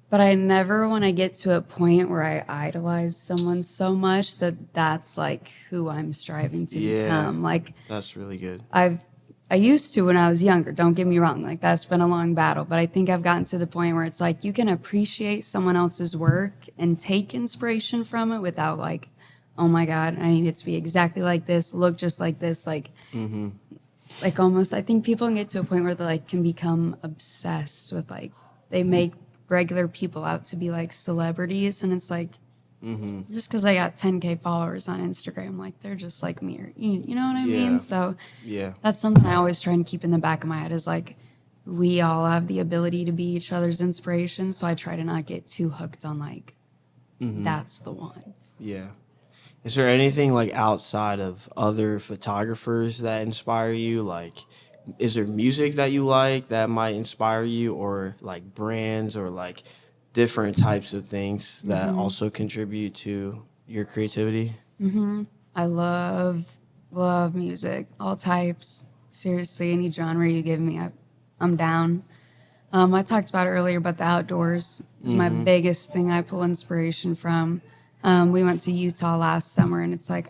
But I never want to get to a point where I idolize someone so much that that's like who I'm striving to become. Like that's really good. I used to when I was younger, don't get me wrong, like that's been a long battle, but I think I've gotten to the point where it's like you can appreciate someone else's work and take inspiration from it without like, oh my God, I need it to be exactly like this, look just like this, like like almost, I think people can get to a point where they like can become obsessed with like, they make regular people out to be like celebrities, and it's like, just because I got 10K followers on Instagram, like they're just like me, or you know what I mean? So that's something I always try and keep in the back of my head is like, we all have the ability to be each other's inspiration. So I try to not get too hooked on like, that's the one. Yeah. Is there anything like outside of other photographers that inspire you? Like, is there music that you like that might inspire you, or like brands or like different types of things that also contribute to your creativity? I love music, all types. Seriously, any genre you give me, I'm down. I talked about it earlier, but the outdoors is my biggest thing I pull inspiration from. We went to Utah last summer, and it's like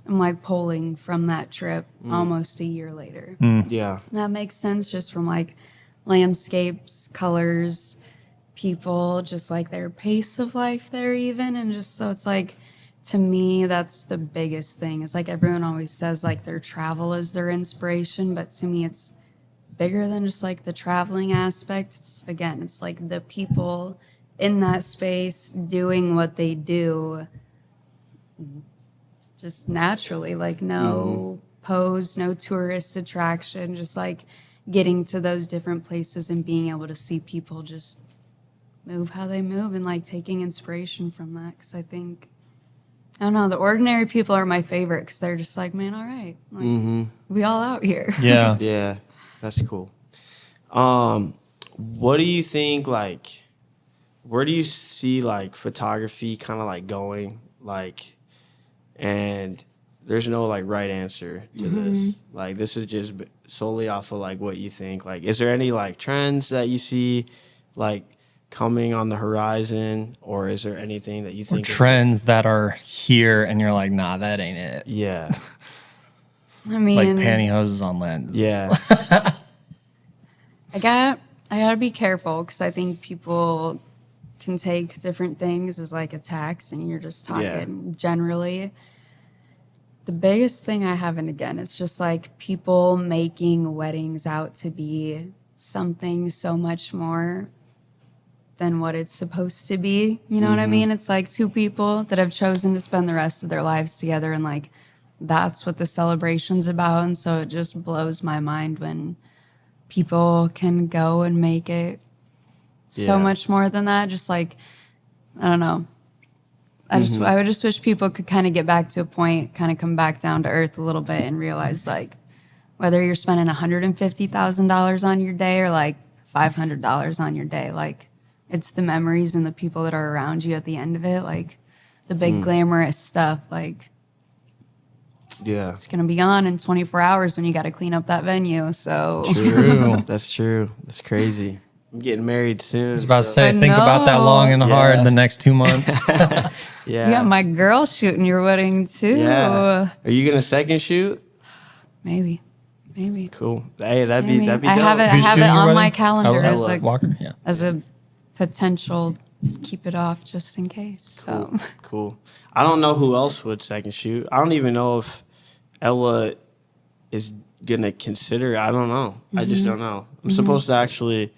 I'm like pulling from that trip almost a year later. Yeah. That makes sense just from like landscapes, colors, people, just like their pace of life there even. And just so it's like, to me, that's the biggest thing. It's like everyone always says like their travel is their inspiration, but to me it's bigger than just like the traveling aspect. It's like the people in that space doing what they do just naturally, like no pose, no tourist attraction, just like getting to those different places and being able to see people just move how they move and like taking inspiration from that. Because I think, I don't know, the ordinary people are my favorite because they're just like, man, all right, like we all out here. Yeah. Yeah. That's cool. What do you think, like, where do you see like photography kind of like going? Like, and there's no like right answer to this. Like, this is just solely off of like what you think. Like, is there any like trends that you see like coming on the horizon, or is there anything that you Or think trends that are here and you're like, nah, that ain't it. Yeah. I mean, Like pantyhoses on lenses. Yeah. I gotta be careful because I think people can take different things as like attacks, and you're just talking generally. The biggest thing I have, and again, it's just like people making weddings out to be something so much more than what it's supposed to be. You know what I mean? It's like two people that have chosen to spend the rest of their lives together, and like that's what the celebration's about. And so it just blows my mind when people can go and make it so much more than that. Just like, I don't know. I would just wish people could kind of get back to a point, kind of come back down to earth a little bit and realize like whether you're spending $150,000 on your day or like $500 on your day, like it's the memories and the people that are around you at the end of it. Like the big glamorous stuff, like Yeah. it's going to be gone in 24 hours when you got to clean up that venue. So True. That's true. That's crazy. I'm getting married soon. I was about to say, I think about that know. long and hard Yeah. the next 2 months. yeah. you got my girl shooting your wedding too. Yeah. Are you gonna second shoot? Maybe. Cool. Hey, that'd Maybe. be dope. I have it Who's shooting your on my wedding? calendar Oh, as Ella a Walker? Yeah. as a potential keep it off just in case. So Cool. I don't know who else would second shoot. I don't even know if Ella is gonna consider. I don't know. I just don't know. I'm supposed to actually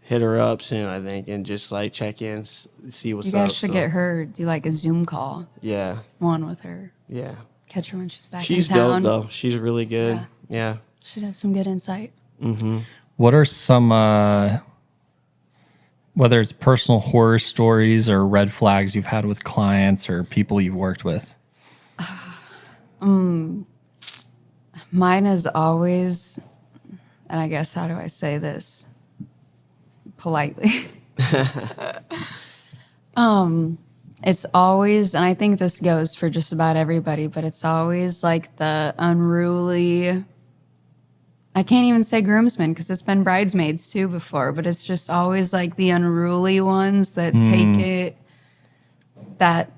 hit her up soon, I think, and just like check in, see what's you guys up. should so, get her, do like a Zoom call, Yeah. one with her. Yeah. Catch her when she's back She's in town. dope though. She's really good. Yeah. Should have some good insight. What are some, whether it's personal horror stories or red flags you've had with clients or people you've worked with? Mine is always, and I guess how do I say this politely? It's always, and I think this goes for just about everybody, but it's always like the unruly. I can't even say groomsmen because it's been bridesmaids too before, but it's just always like the unruly ones that take it that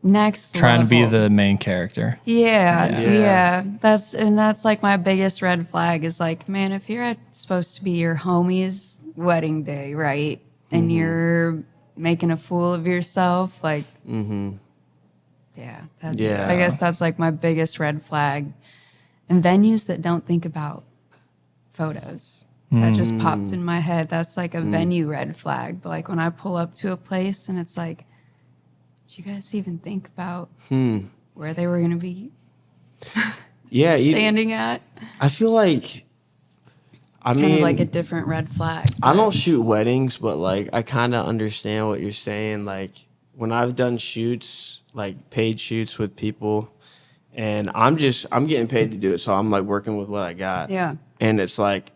next Trying to be level. the main character. Yeah. That's like my biggest red flag is like, man, if you're supposed to be your homie's wedding day, right? And you're making a fool of yourself, like, I guess that's like my biggest red flag. And venues that don't think about photos. That just popped in my head. That's like a venue red flag. But like when I pull up to a place and it's like, did you guys even think about where they were going to be Yeah. standing at? I feel like, It's kind of like a different red flag. I don't shoot weddings, but like I kind of understand what you're saying. Like when I've done shoots, like paid shoots with people, and I'm getting paid to do it, so I'm like working with what I got. Yeah. And it's like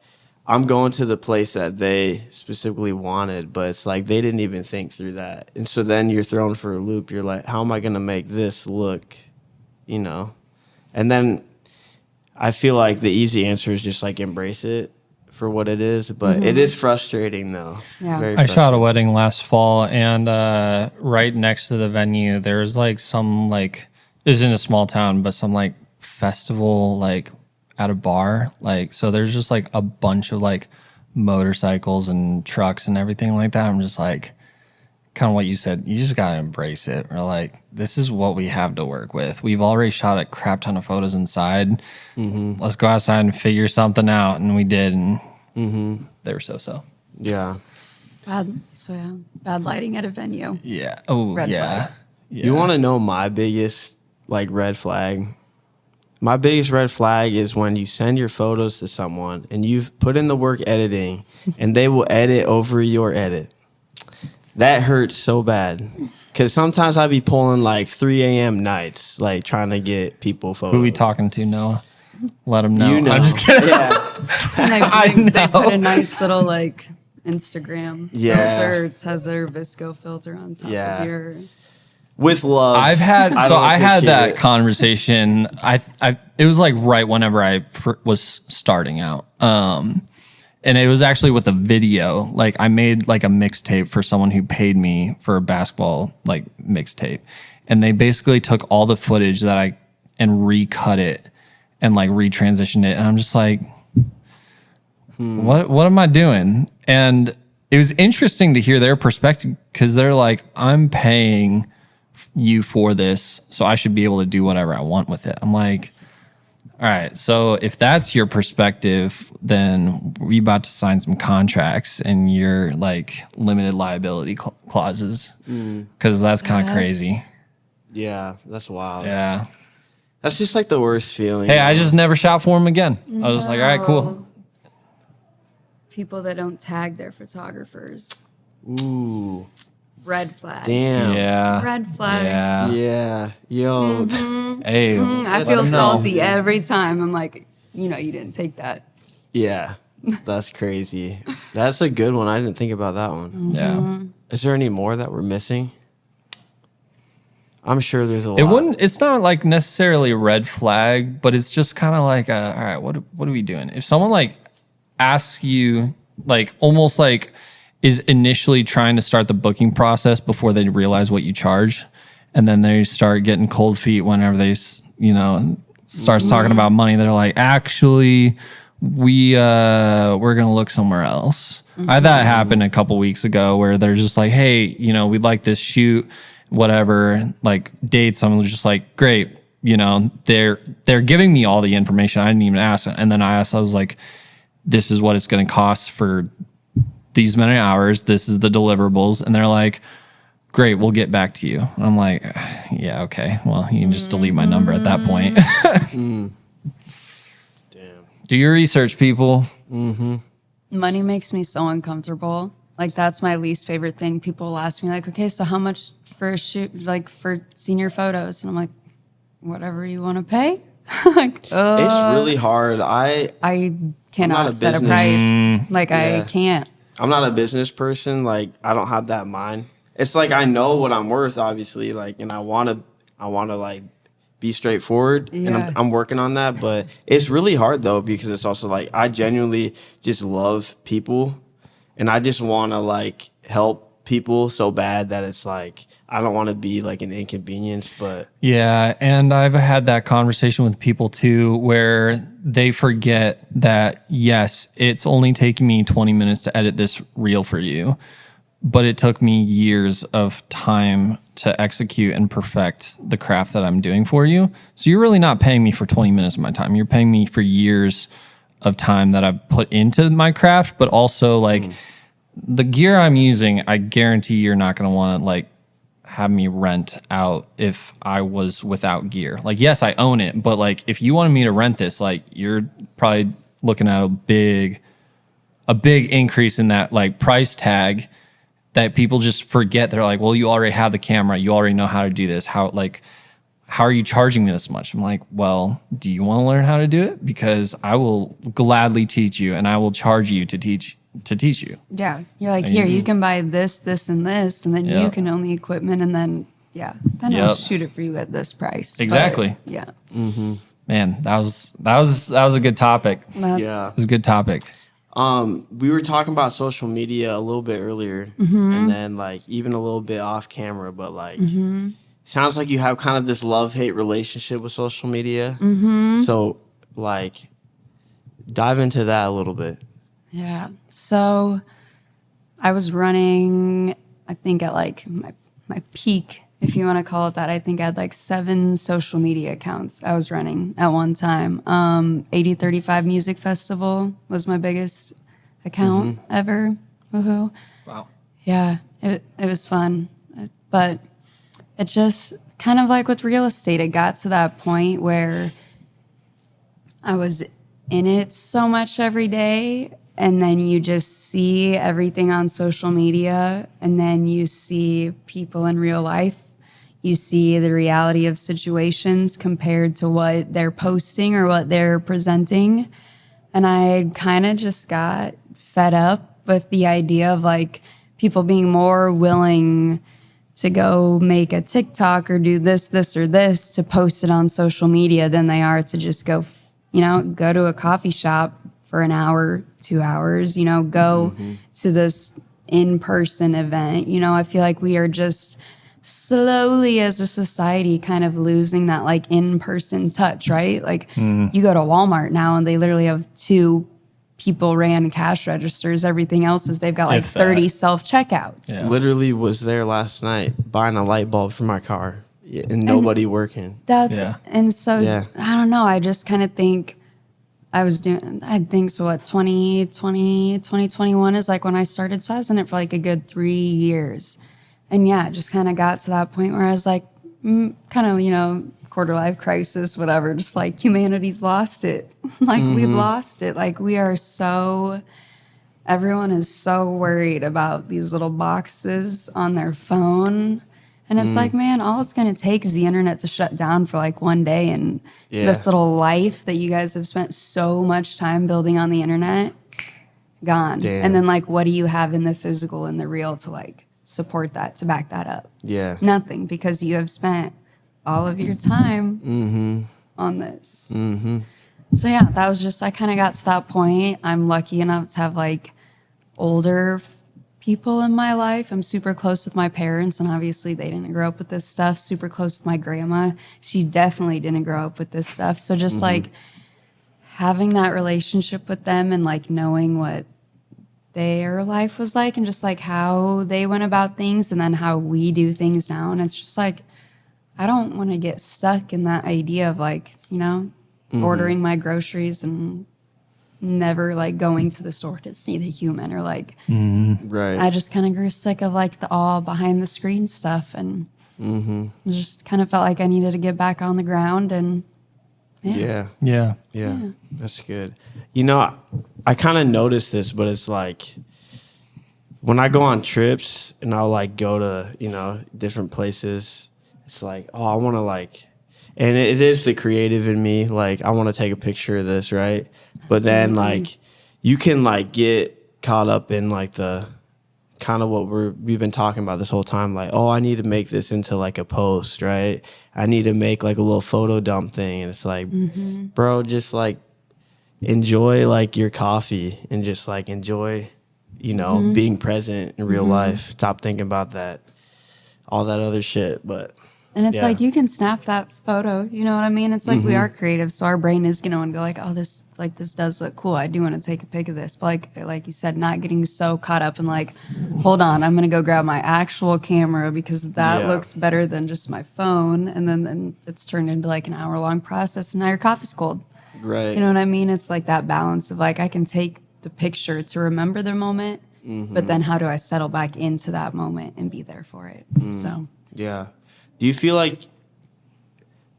I'm going to the place that they specifically wanted, but it's like they didn't even think through that. And so then you're thrown for a loop. You're like, how am I going to make this look, you know? And then I feel like the easy answer is just like embrace it for what it is, but it is frustrating though. Yeah. Very I shot a frustrating. wedding last fall, and right next to the venue, there's like some like, this is in a small town, but some like festival like at a bar. Like, so there's just like a bunch of like motorcycles and trucks and everything like that. I'm just like, kind of what you said, you just gotta embrace it. Or like, this is what we have to work with. We've already shot a crap ton of photos inside. Let's go outside and figure something out. And we did, and they were so. Yeah. Bad lighting at a venue. Yeah. Oh, Red yeah. flag. Yeah. You want to know my biggest like red flag? My biggest red flag is when you send your photos to someone and you've put in the work editing and they will edit over your edit. That hurts so bad. Because sometimes I be pulling like 3 a.m. nights, like trying to get people photos. Who we talking to, Noah? Let them know. You know. I'm just kidding. Yeah. And they put a nice little like Instagram Yeah. filter. It has their Visco filter on top Yeah. of your. With love. I had don't that appreciate it. conversation. It was like right whenever I was starting out. And it was actually with a video. Like I made like a mixtape for someone who paid me for a basketball like mixtape. And they basically took all the footage and recut it and like retransitioned it. And I'm just like, what am I doing? And it was interesting to hear their perspective because they're like, I'm paying you for this, so I should be able to do whatever I want with it. I'm like, all right, so if that's your perspective, then we about to sign some contracts and your like limited liability clauses because that's kind of crazy. Yeah, that's wild. Yeah. That's just like the worst feeling. Hey, I just never shot for him again. I was just like, all right, cool. People that don't tag their photographers. Ooh. Red flag. Damn. Yeah. Red flag. Yeah. Yeah. Yo. Hey, I let feel 'em know. salty every time. I'm like, you didn't take that. Yeah. That's crazy. That's a good one. I didn't think about that one. Yeah. Is there any more that we're missing? I'm sure there's a lot. It's not like necessarily a red flag, but it's just kind of like, all right, what are we doing? If someone like asks you, like almost like is initially trying to start the booking process before they realize what you charge, and then they start getting cold feet whenever they, starts talking about money, they're like, actually, we're gonna look somewhere else. I had that happen a couple weeks ago where they're just like, hey, we'd like this shoot, whatever, like dates. I'm just like, great. They're giving me all the information. I didn't even ask. And then I was like, this is what it's going to cost for these many hours. This is the deliverables. And they're like, great, we'll get back to you. I'm like, yeah, okay. Well, you can just delete my number at that point. Damn. Do your research, people. Money makes me so uncomfortable. Like, that's my least favorite thing. People will ask me, like, okay, so how much for a shoot, like for senior photos? And I'm like, whatever you want to pay. Like, It's really hard. I I'm cannot not a set a business- price. Like, Yeah. I can't. I'm not a business person. Like, I don't have that mind. It's like I know what I'm worth, obviously. Like, and I want to like be straightforward, and Yeah. I'm working on that. But it's really hard though, because it's also like I genuinely just love people, and I just want to like help people so bad that it's like I don't want to be like an inconvenience. But Yeah, and I've had that conversation with people too where they forget that, yes, it's only taking me 20 minutes to edit this reel for you, but it took me years of time to execute and perfect the craft that I'm doing for you. So you're really not paying me for 20 minutes of my time. You're paying me for years of time that I've put into my craft, but also like the gear I'm using, I guarantee you're not going to want to like have me rent out if I was without gear. Like, yes, I own it, but like if you wanted me to rent this, like you're probably looking at a big increase in that like price tag that people just forget. They're like, well, you already have the camera, you already know how to do this. How are you charging me this much? I'm like, well, do you want to learn how to do it? Because I will gladly teach you, and I will charge you to teach you. Yeah. You're like, here, you can buy this, this, and this, and then Yeah. you can own the equipment, and then, then I'll Yep. shoot it for you at this price. But, Exactly. yeah. Man, that was a good topic. It That's, yeah. was a good topic. We were talking about social media a little bit earlier, and then like even a little bit off camera, but like sounds like you have kind of this love-hate relationship with social media. So like dive into that a little bit. Yeah. So I was running, I think at like my peak, if you want to call it that. I think I had like 7 social media accounts I was running at one time. 8035 Music Festival was my biggest account ever. Woohoo. Wow. Yeah, it was fun. But it just kind of like with real estate, it got to that point where I was in it so much every day, and then you just see everything on social media, and then you see people in real life. You see the reality of situations compared to what they're posting or what they're presenting. And I kind of just got fed up with the idea of like people being more willing to go make a TikTok or do this, or this to post it on social media than they are to just go, go to a coffee shop for an hour, 2 hours, go to this in-person event. I feel like we are just slowly as a society kind of losing that like in-person touch, right? Like you go to Walmart now and they literally have 2 people ran cash registers. Everything else is they've got like If that. 30 self-checkouts. Yeah. Literally was there last night buying a light bulb for my car, and nobody working. And so Yeah. I don't know. I just kind of think I think so what 2020, 2021 is like when I started. So I was in it for like a good 3 years. And yeah, it just kind of got to that point where I was like, kind of, quarter life crisis, whatever. Just like humanity's lost it. Like we've lost it. Like everyone is so worried about these little boxes on their phone. And it's like, man, all it's going to take is the internet to shut down for like one day. And this little life that you guys have spent so much time building on the internet, gone. Damn. And then like, what do you have in the physical and the real to like support that, to back that up? Yeah. Nothing, because you have spent all of your time on this. So yeah, that was just, I kind of got to that point. I'm lucky enough to have like older people in my life. I'm super close with my parents, and obviously they didn't grow up with this stuff. Super close with my grandma. She definitely didn't grow up with this stuff. So just like having that relationship with them and like knowing what their life was like and just like how they went about things and then how we do things now. And it's just like, I don't want to get stuck in that idea of like, you know, ordering my groceries and never like going to the store to see the human, or like, Right. I just kind of grew sick of like the all behind the screen stuff, and just kind of felt like I needed to get back on the ground. And Yeah. That's good. You know, I kind of noticed this, but it's like when I go on trips and I'll like go to, you know, different places, it's like, oh, I want to like, and it is the creative in me. Like, I want to take a picture of this, right? But then like you can like get caught up in like the kind of what we've been talking about this whole time. Like, oh, I need to make this into like a post, right? I need to make like a little photo dump thing. And it's like, bro, just like enjoy like your coffee and just like enjoy, you know, being present in real life. Stop thinking about that, all that other shit. But And it's like, you can snap that photo, you know what I mean? It's like, we are creative, so our brain is going to go like, oh, this does look cool. I do want to take a pic of this. But like you said, not getting so caught up in like, hold on, I'm going to go grab my actual camera because that looks better than just my phone. And then it's turned into like an hour-long process, and now your coffee's cold. right. You know what I mean? It's like that balance of like, I can take the picture to remember the moment, but then how do I settle back into that moment and be there for it? So Yeah. Do you feel like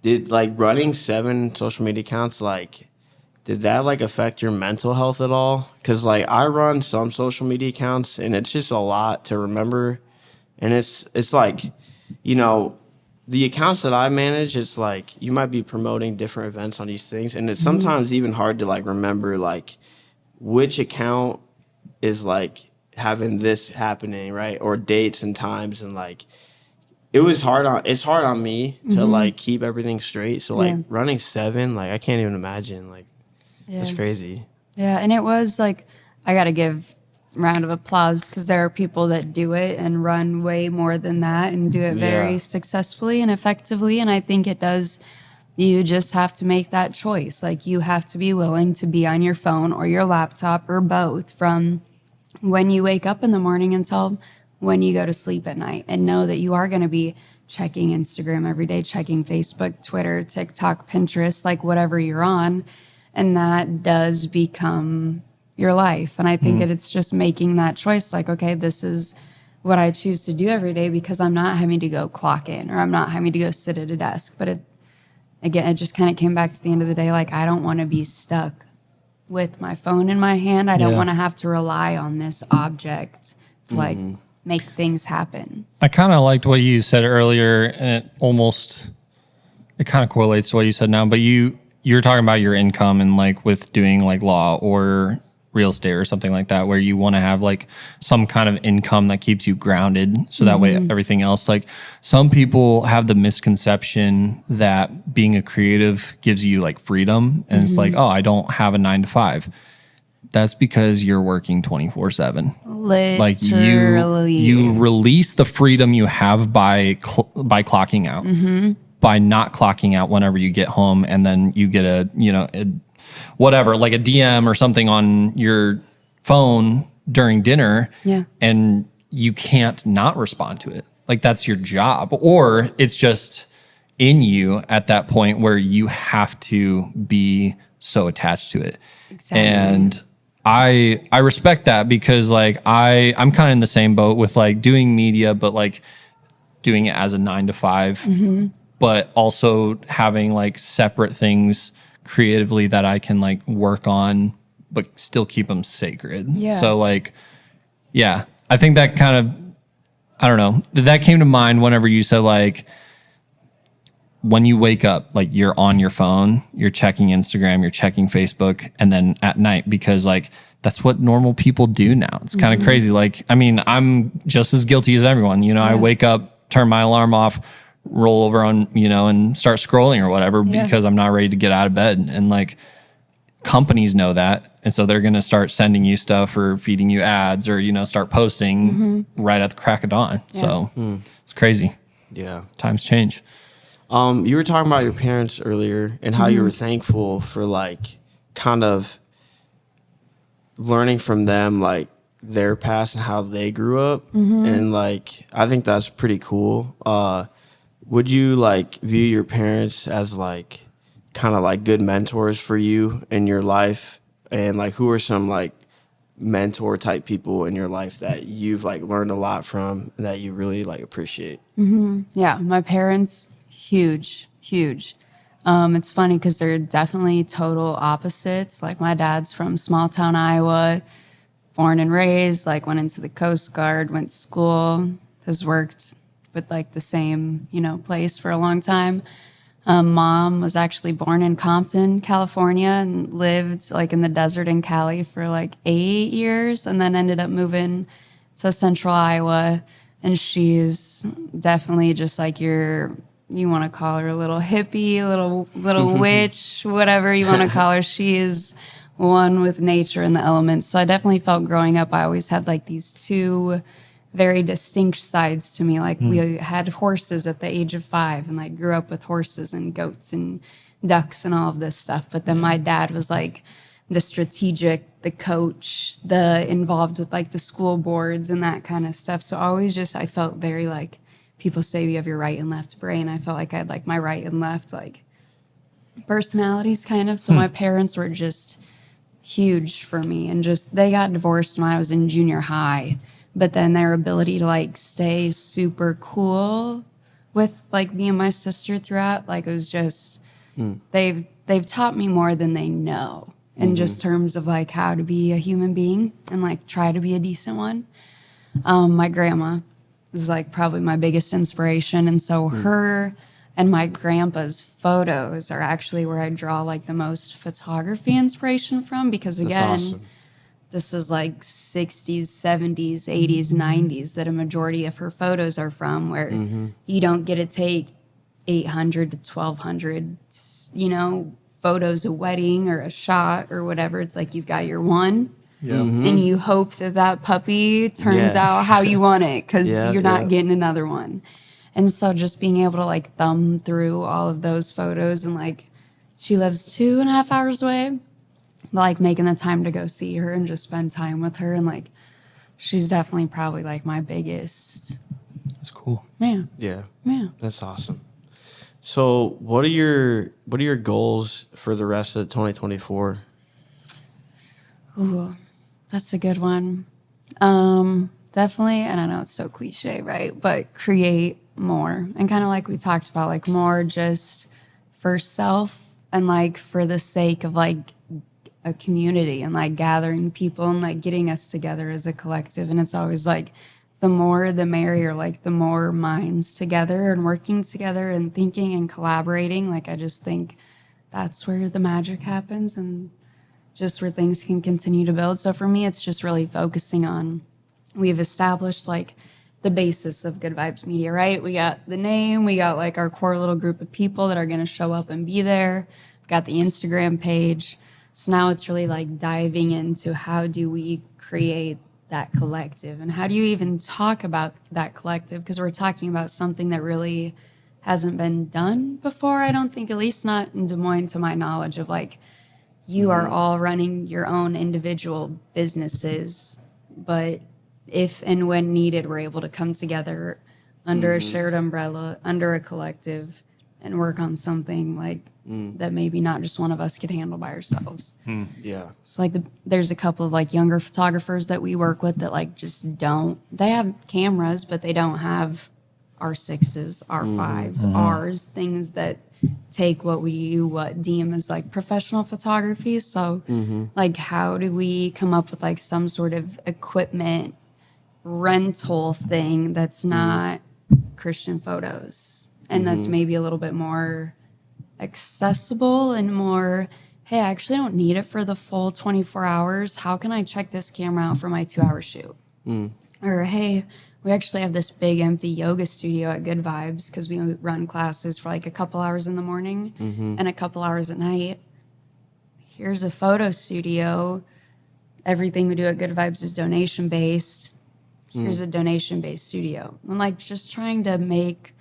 did like running 7 social media accounts, like did that like affect your mental health at all? Because like I run some social media accounts and it's just a lot to remember, and it's like, you know, the accounts that I manage, it's like you might be promoting different events on these things, and it's sometimes even hard to like remember like which account is like having this happening, right? Or dates and times, and like it's hard on me to like keep everything straight. So like running 7, like I can't even imagine. Like that's crazy. yeah, and it was like, I got to give a round of applause because there are people that do it and run way more than that and do it very successfully and effectively. And I think it does. You just have to make that choice. Like, you have to be willing to be on your phone or your laptop or both from when you wake up in the morning until when you go to sleep at night, and know that you are going to be checking Instagram every day, checking Facebook, Twitter, TikTok, Pinterest, like whatever you're on. And that does become your life. And I think that it's just making that choice. Like, okay, this is what I choose to do every day because I'm not having to go clock in, or I'm not having to go sit at a desk. But it just kind of came back to the end of the day. Like, I don't want to be stuck with my phone in my hand. I don't want to have to rely on this object to like make things happen. I kind of liked what you said earlier, and it kind of correlates to what you said now, but you're talking about your income and like with doing like law or real estate or something like that, where you want to have like some kind of income that keeps you grounded. So that way everything else, like some people have the misconception that being a creative gives you like freedom. And it's like, oh, I don't have a 9 to 5. That's because you're working 24/7. Literally. Like you release the freedom you have by clocking out, by not clocking out whenever you get home, and then you get whatever, like a DM or something on your phone during dinner, and you can't not respond to it. Like that's your job, or it's just in you at that point where you have to be so attached to it. Exactly. And I respect that, because like I'm kind of in the same boat with like doing media, but like doing it as a 9 to 5, but also having like separate things creatively that I can like work on, but still keep them sacred. Yeah. So like, yeah, I think that kind of, I don't know, that came to mind whenever you said like, when you wake up, like you're on your phone, you're checking Instagram, you're checking Facebook, and then at night, because like that's what normal people do now. It's kind of crazy. Like, I mean, I'm just as guilty as everyone. You know, I wake up, turn my alarm off, roll over on, you know, and start scrolling or whatever because I'm not ready to get out of bed. And like, companies know that. And so they're going to start sending you stuff or feeding you ads or, you know, start posting right at the crack of dawn. Yeah. So it's crazy. Yeah. Times change. You were talking about your parents earlier and how you were thankful for like kind of learning from them, like their past and how they grew up. And like, I think that's pretty cool. Would you like view your parents as like kind of like good mentors for you in your life? And like, who are some like mentor type people in your life that you've like learned a lot from and that you really like appreciate? Yeah, my parents, huge. It's funny because they're definitely total opposites. Like my dad's from small town Iowa, born and raised, like went into the Coast Guard, went to school, has worked with like the same, you know, place for a long time. Mom was actually born in Compton, California, and lived like in the desert in Cali for like 8 years, and then ended up moving to central Iowa. And she's definitely just like you want to call her a little hippie, little witch, whatever you want to call her. She is one with nature and the elements. So I definitely felt growing up, I always had like these two very distinct sides to me. Like we had horses at the age of 5 and like grew up with horses and goats and ducks and all of this stuff. But then my dad was like the strategic, the coach, the involved with like the school boards and that kind of stuff. So I felt very like, people say you have your right and left brain. I felt like I had like my right and left like personalities kind of. So my parents were just huge for me, and just they got divorced when I was in junior high. But then their ability to like stay super cool with like me and my sister throughout, like it was just they've taught me more than they know in just terms of like how to be a human being and like try to be a decent one. My grandma is like probably my biggest inspiration, and so her and my grandpa's photos are actually where I draw like the most photography inspiration from, because again, That's awesome. This is like 60s, 70s, 80s, 90s that a majority of her photos are from, where you don't get to take 800 to 1200, you know, photos a wedding or a shot or whatever. It's like you've got your one. And you hope that puppy turns out how you want it, because you're not getting another one. And so just being able to like thumb through all of those photos, and like she lives 2.5 hours away, like making the time to go see her and just spend time with her. And like, she's definitely probably like my biggest. That's cool. Yeah. That's awesome. So what are your goals for the rest of 2024? Ooh, that's a good one. Definitely, and I know it's so cliche, right? But create more, and kind of like we talked about, like more just for self and like for the sake of like a community and like gathering people and like getting us together as a collective. And it's always like the more the merrier, like the more minds together and working together and thinking and collaborating. Like I just think that's where the magic happens and just where things can continue to build. So for me, it's just really focusing on, we've established like the basis of Good Vibes Media, right? We got the name, we got like our core little group of people that are going to show up and be there. We've got the Instagram page. So now it's really like diving into how do we create that collective, and how do you even talk about that collective? Because we're talking about something that really hasn't been done before, I don't think, at least not in Des Moines to my knowledge, of like you are all running your own individual businesses, but if and when needed, we're able to come together under a shared umbrella, under a collective, and work on something like that maybe not just one of us could handle by ourselves. Yeah. So like there's a couple of like younger photographers that we work with that like just don't, they have cameras, but they don't have R6s, R5s, Rs, things that take what we deem as like professional photography. So like how do we come up with like some sort of equipment rental thing that's not Christian photos, and that's maybe a little bit more accessible and more hey, I actually don't need it for the full 24 hours. How can I check this camera out for my 2-hour shoot? Or, hey, we actually have this big empty yoga studio at Good Vibes because we run classes for like a couple hours in the morning and a couple hours at night. Here's a photo studio. Everything we do at Good Vibes is donation based. Here's a donation based studio. And like just trying to make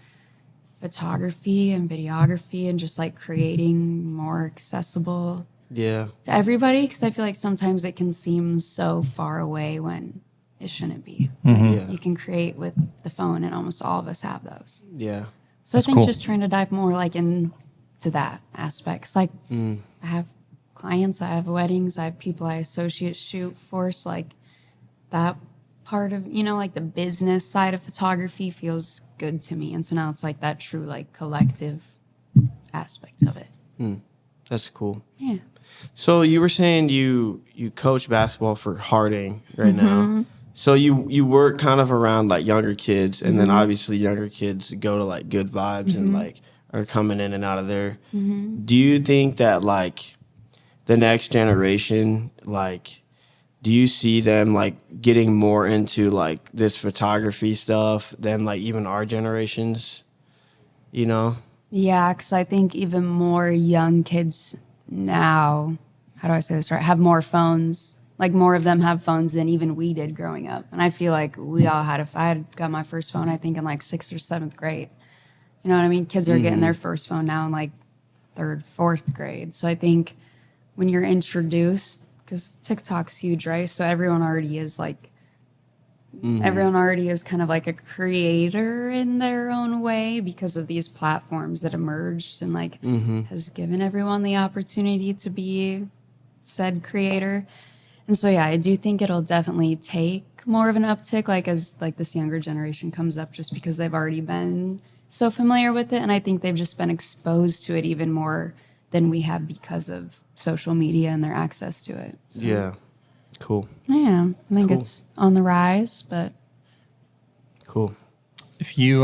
photography and videography and just like creating more accessible Yeah. to everybody, because I feel like sometimes it can seem so far away when it shouldn't be. Yeah. You can create with the phone, and almost all of us have those. Yeah. So That's I think cool. just trying to dive more like into that aspect. 'Cause like I have clients, I have weddings, I have people I associate shoot for. So like that part of, like the business side of photography feels good to me. And so now it's like that true like collective aspect of it. That's cool. Yeah. So you were saying you coach basketball for Harding right now. So you work kind of around like younger kids, and then obviously younger kids go to like Good Vibes and like are coming in and out of there. Do you think that like the next generation, like, do you see them like getting more into like this photography stuff than like even our generations? You know? Yeah, because I think even more young kids now, how do I say this right, have more phones. Like more of them have phones than even we did growing up. And I feel like we all had, if I had got my first phone, I think in like 6th or 7th grade. You know what I mean? Kids are getting their first phone now in like 3rd, 4th grade. So I think when you're introduced, because TikTok's huge, right? So everyone already is like, everyone already is kind of like a creator in their own way because of these platforms that emerged and like has given everyone the opportunity to be said creator. And so, yeah, I do think it'll definitely take more of an uptick, like as like this younger generation comes up, just because they've already been so familiar with it. And I think they've just been exposed to it even more than we have because of social media and their access to it. So, Yeah. Cool. yeah, I think Cool. it's on the rise, but Cool. If you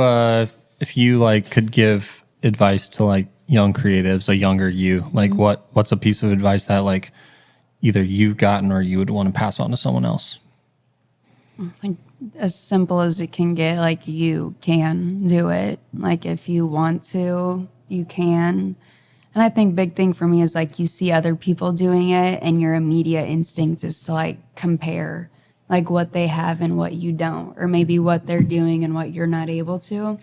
like could give advice to like young creatives, a younger you, like what's a piece of advice that like either you've gotten or you would want to pass on to someone else? like as simple as it can get, like you can do it. Like if you want to, you can. And I think big thing for me is like you see other people doing it and your immediate instinct is to like compare like what they have and what you don't, or maybe what they're doing and what you're not able to.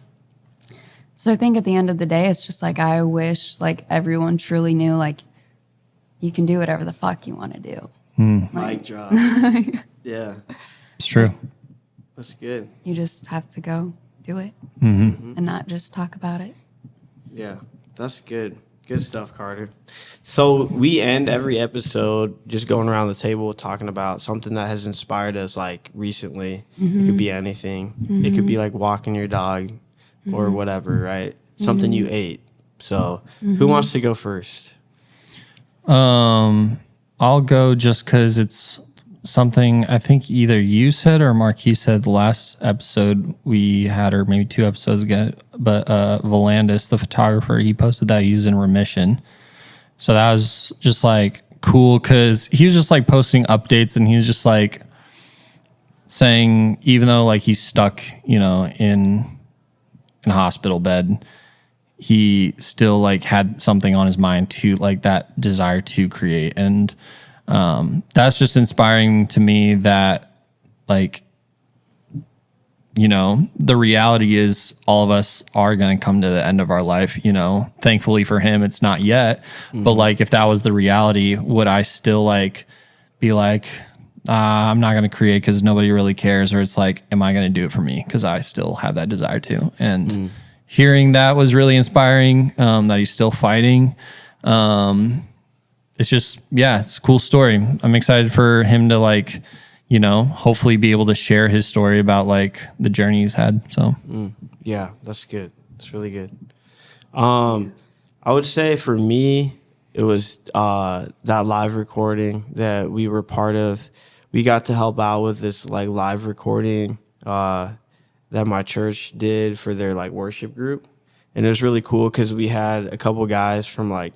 So I think at the end of the day, it's just like I wish like everyone truly knew like you can do whatever the fuck you want to do. Mic drop. Yeah. It's true. That's good. You just have to go do it and not just talk about it. Yeah. That's good. Good stuff, Carter. So we end every episode just going around the table talking about something that has inspired us like recently. It could be anything. It could be like walking your dog or whatever, right? Something you ate. So who wants to go first? I'll go just because it's something I think either you said or Marquis said the last episode we had, or maybe 2 episodes ago. But Volandis, the photographer, he posted that he was in remission. So that was just like cool because he was just like posting updates and he was just like saying, even though like he's stuck, in a hospital bed, he still like had something on his mind to like that desire to create. And that's just inspiring to me that like, the reality is all of us are going to come to the end of our life, thankfully for him, it's not yet. But like, if that was the reality, would I still like be like, I'm not going to create because nobody really cares? Or it's like, am I going to do it for me? Because I still have that desire to. And hearing that was really inspiring, that he's still fighting. It's just, it's a cool story. I'm excited for him to like, hopefully be able to share his story about like the journey he's had. So Yeah, that's good. That's really good. I would say for me, it was that live recording that we were part of. We got to help out with this like live recording that my church did for their like worship group. And it was really cool because we had a couple guys from like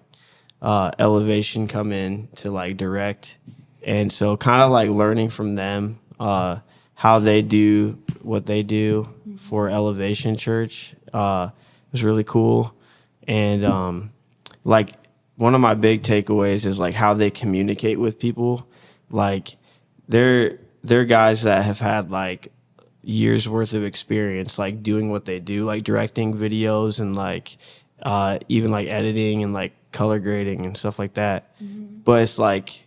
Elevation come in to like direct, and so kind of like learning from them how they do what they do for Elevation Church was really cool. And like one of my big takeaways is like how they communicate with people. Like they're guys that have had like years worth of experience like doing what they do, like directing videos and like even like editing and like color grading and stuff like that. But it's like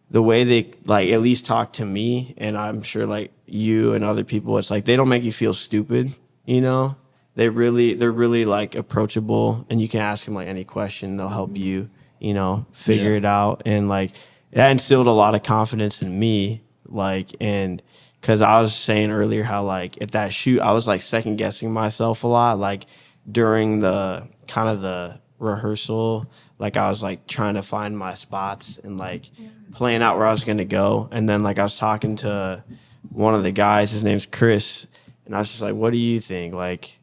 the way they like at least talk to me, and I'm sure like you and other people, it's like they don't make you feel stupid, you know? They're really like approachable, and you can ask them like any question, they'll help you, you know, figure it out. And like that instilled a lot of confidence in me, like, and because I was saying earlier how like at that shoot I was like second guessing myself a lot, like during the kind of the rehearsal, like I was like trying to find my spots and like playing out where I was gonna go. And then like I was talking to one of the guys, his name's Chris, and I was just like, what do you think? Like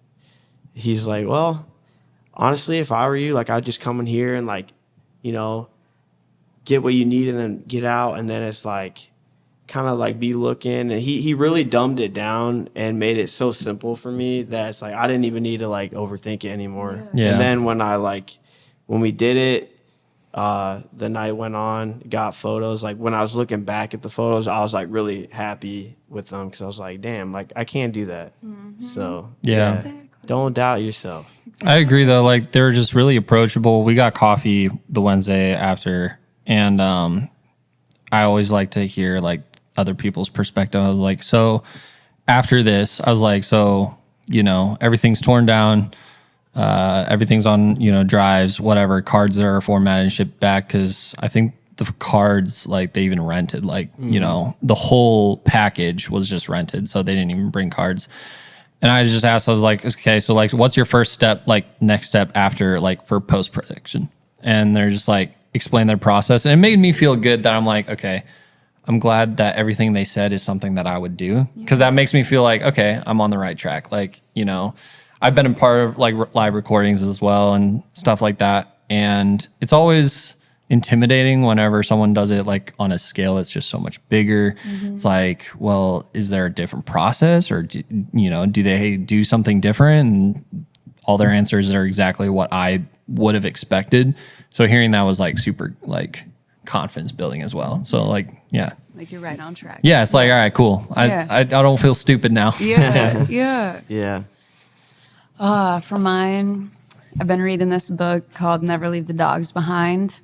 he's like, well, honestly, if I were you, like I'd just come in here and like, you know, get what you need and then get out. And then it's like kind of like be looking. And he really dumbed it down and made it so simple for me that it's like I didn't even need to like overthink it anymore. Yeah. And then when we did it, the night went on, got photos. Like when I was looking back at the photos, I was like really happy with them because I was like, damn, like I can't do that. So Yeah. Exactly. don't doubt yourself. I agree though. Like they were just really approachable. We got coffee the Wednesday after, and I always like to hear like other people's perspective. I was like, so after this, I was like, so you know, everything's torn down, everything's on drives, whatever. Cards are formatted and shipped back because I think the cards like they even rented like the whole package was just rented, so they didn't even bring cards. And I just asked, I was like, okay, so like, what's your first step, like next step after like for post-production? And they're just like, explain their process. And it made me feel good that I'm like, okay, I'm glad that everything they said is something that I would do. Cause that makes me feel like, okay, I'm on the right track. Like, I've been a part of like live recordings as well and stuff like that. And it's always intimidating whenever someone does it like on a scale that's just so much bigger. It's like, well, is there a different process or do they do something different? And all their answers are exactly what I would have expected. So hearing that was like super like confidence building as well. So like, yeah. Like you're right on track. Yeah, it's like, all right, cool. I don't feel stupid now. Yeah. Yeah. Yeah. For mine, I've been reading this book called Never Leave the Dogs Behind.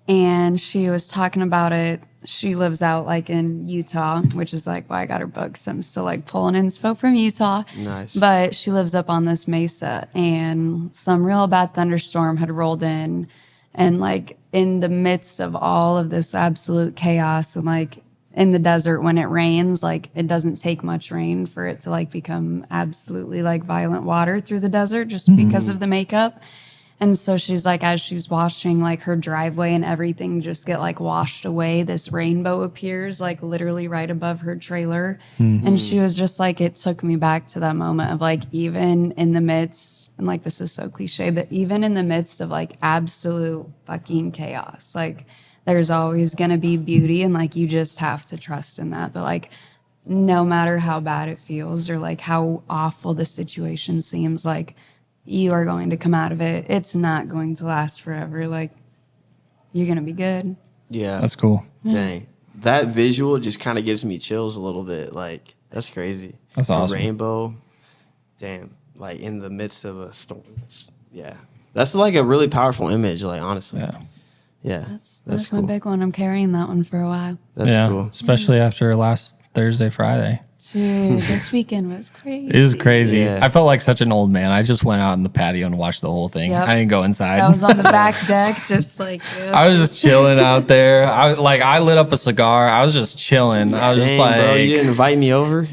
And she was talking about it. She lives out like in Utah, which is like why I got her book. So I'm still like pulling inspo from Utah. Nice. But she lives up on this mesa, and some real bad thunderstorm had rolled in. And like in the midst of all of this absolute chaos, and like in the desert when it rains, like it doesn't take much rain for it to like become absolutely like violent water through the desert just because of the makeup. And so she's like, as she's watching like her driveway and everything just get like washed away, this rainbow appears like literally right above her trailer. And she was just like, it took me back to that moment of like, even in the midst, and like this is so cliche, but even in the midst of like absolute fucking chaos, like there's always gonna be beauty, and like you just have to trust in that like no matter how bad it feels or like how awful the situation seems, like you are going to come out of it. It's not going to last forever. Like, you're going to be good. Yeah. That's cool. Dang. That visual just kind of gives me chills a little bit. Like, that's crazy. That's awesome. A rainbow. Damn. Like, in the midst of a storm. Yeah. That's like a really powerful image, like, honestly. Yeah. Yeah. That's cool. my big one. I'm carrying that one for a while. That's cool. Especially after last Thursday, Friday. Dude, this weekend was crazy. It is crazy. Yeah. I felt like such an old man. I just went out in the patio and watched the whole thing. Yep. I didn't go inside. I was on the back deck, just like, I was just chilling out there. I lit up a cigar. I was just chilling. I was just Dang, like, bro, you didn't invite me over?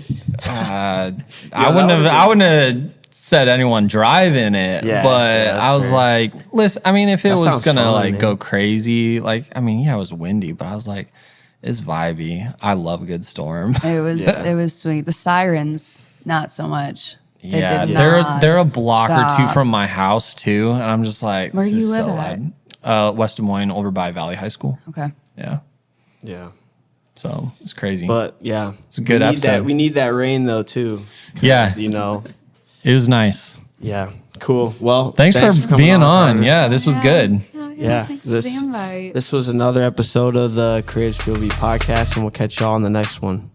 I wouldn't have said anyone drive in it. Yeah, but yeah, I was fair. like, listen, I mean, if it That was sounds gonna fun, like man. go crazy, like, I mean, yeah, it was windy, but I was like, it's vibey. I love a good storm. it was sweet. The sirens, not so much. They Yeah, did they're not a block or two stop. from my house too, and I'm just like, Where this do you is live so at? loud. West Des Moines over by Valley High School. Okay. Yeah. Yeah. So it's crazy. But yeah, it's a good episode. We need that rain though too. Yeah. You know. It was nice. Yeah. Cool. Well, thanks for coming being on. Carter. Yeah, this was good. Yeah. Thanks for the invite. This was another episode of the Creative POV podcast, and we'll catch y'all on the next one.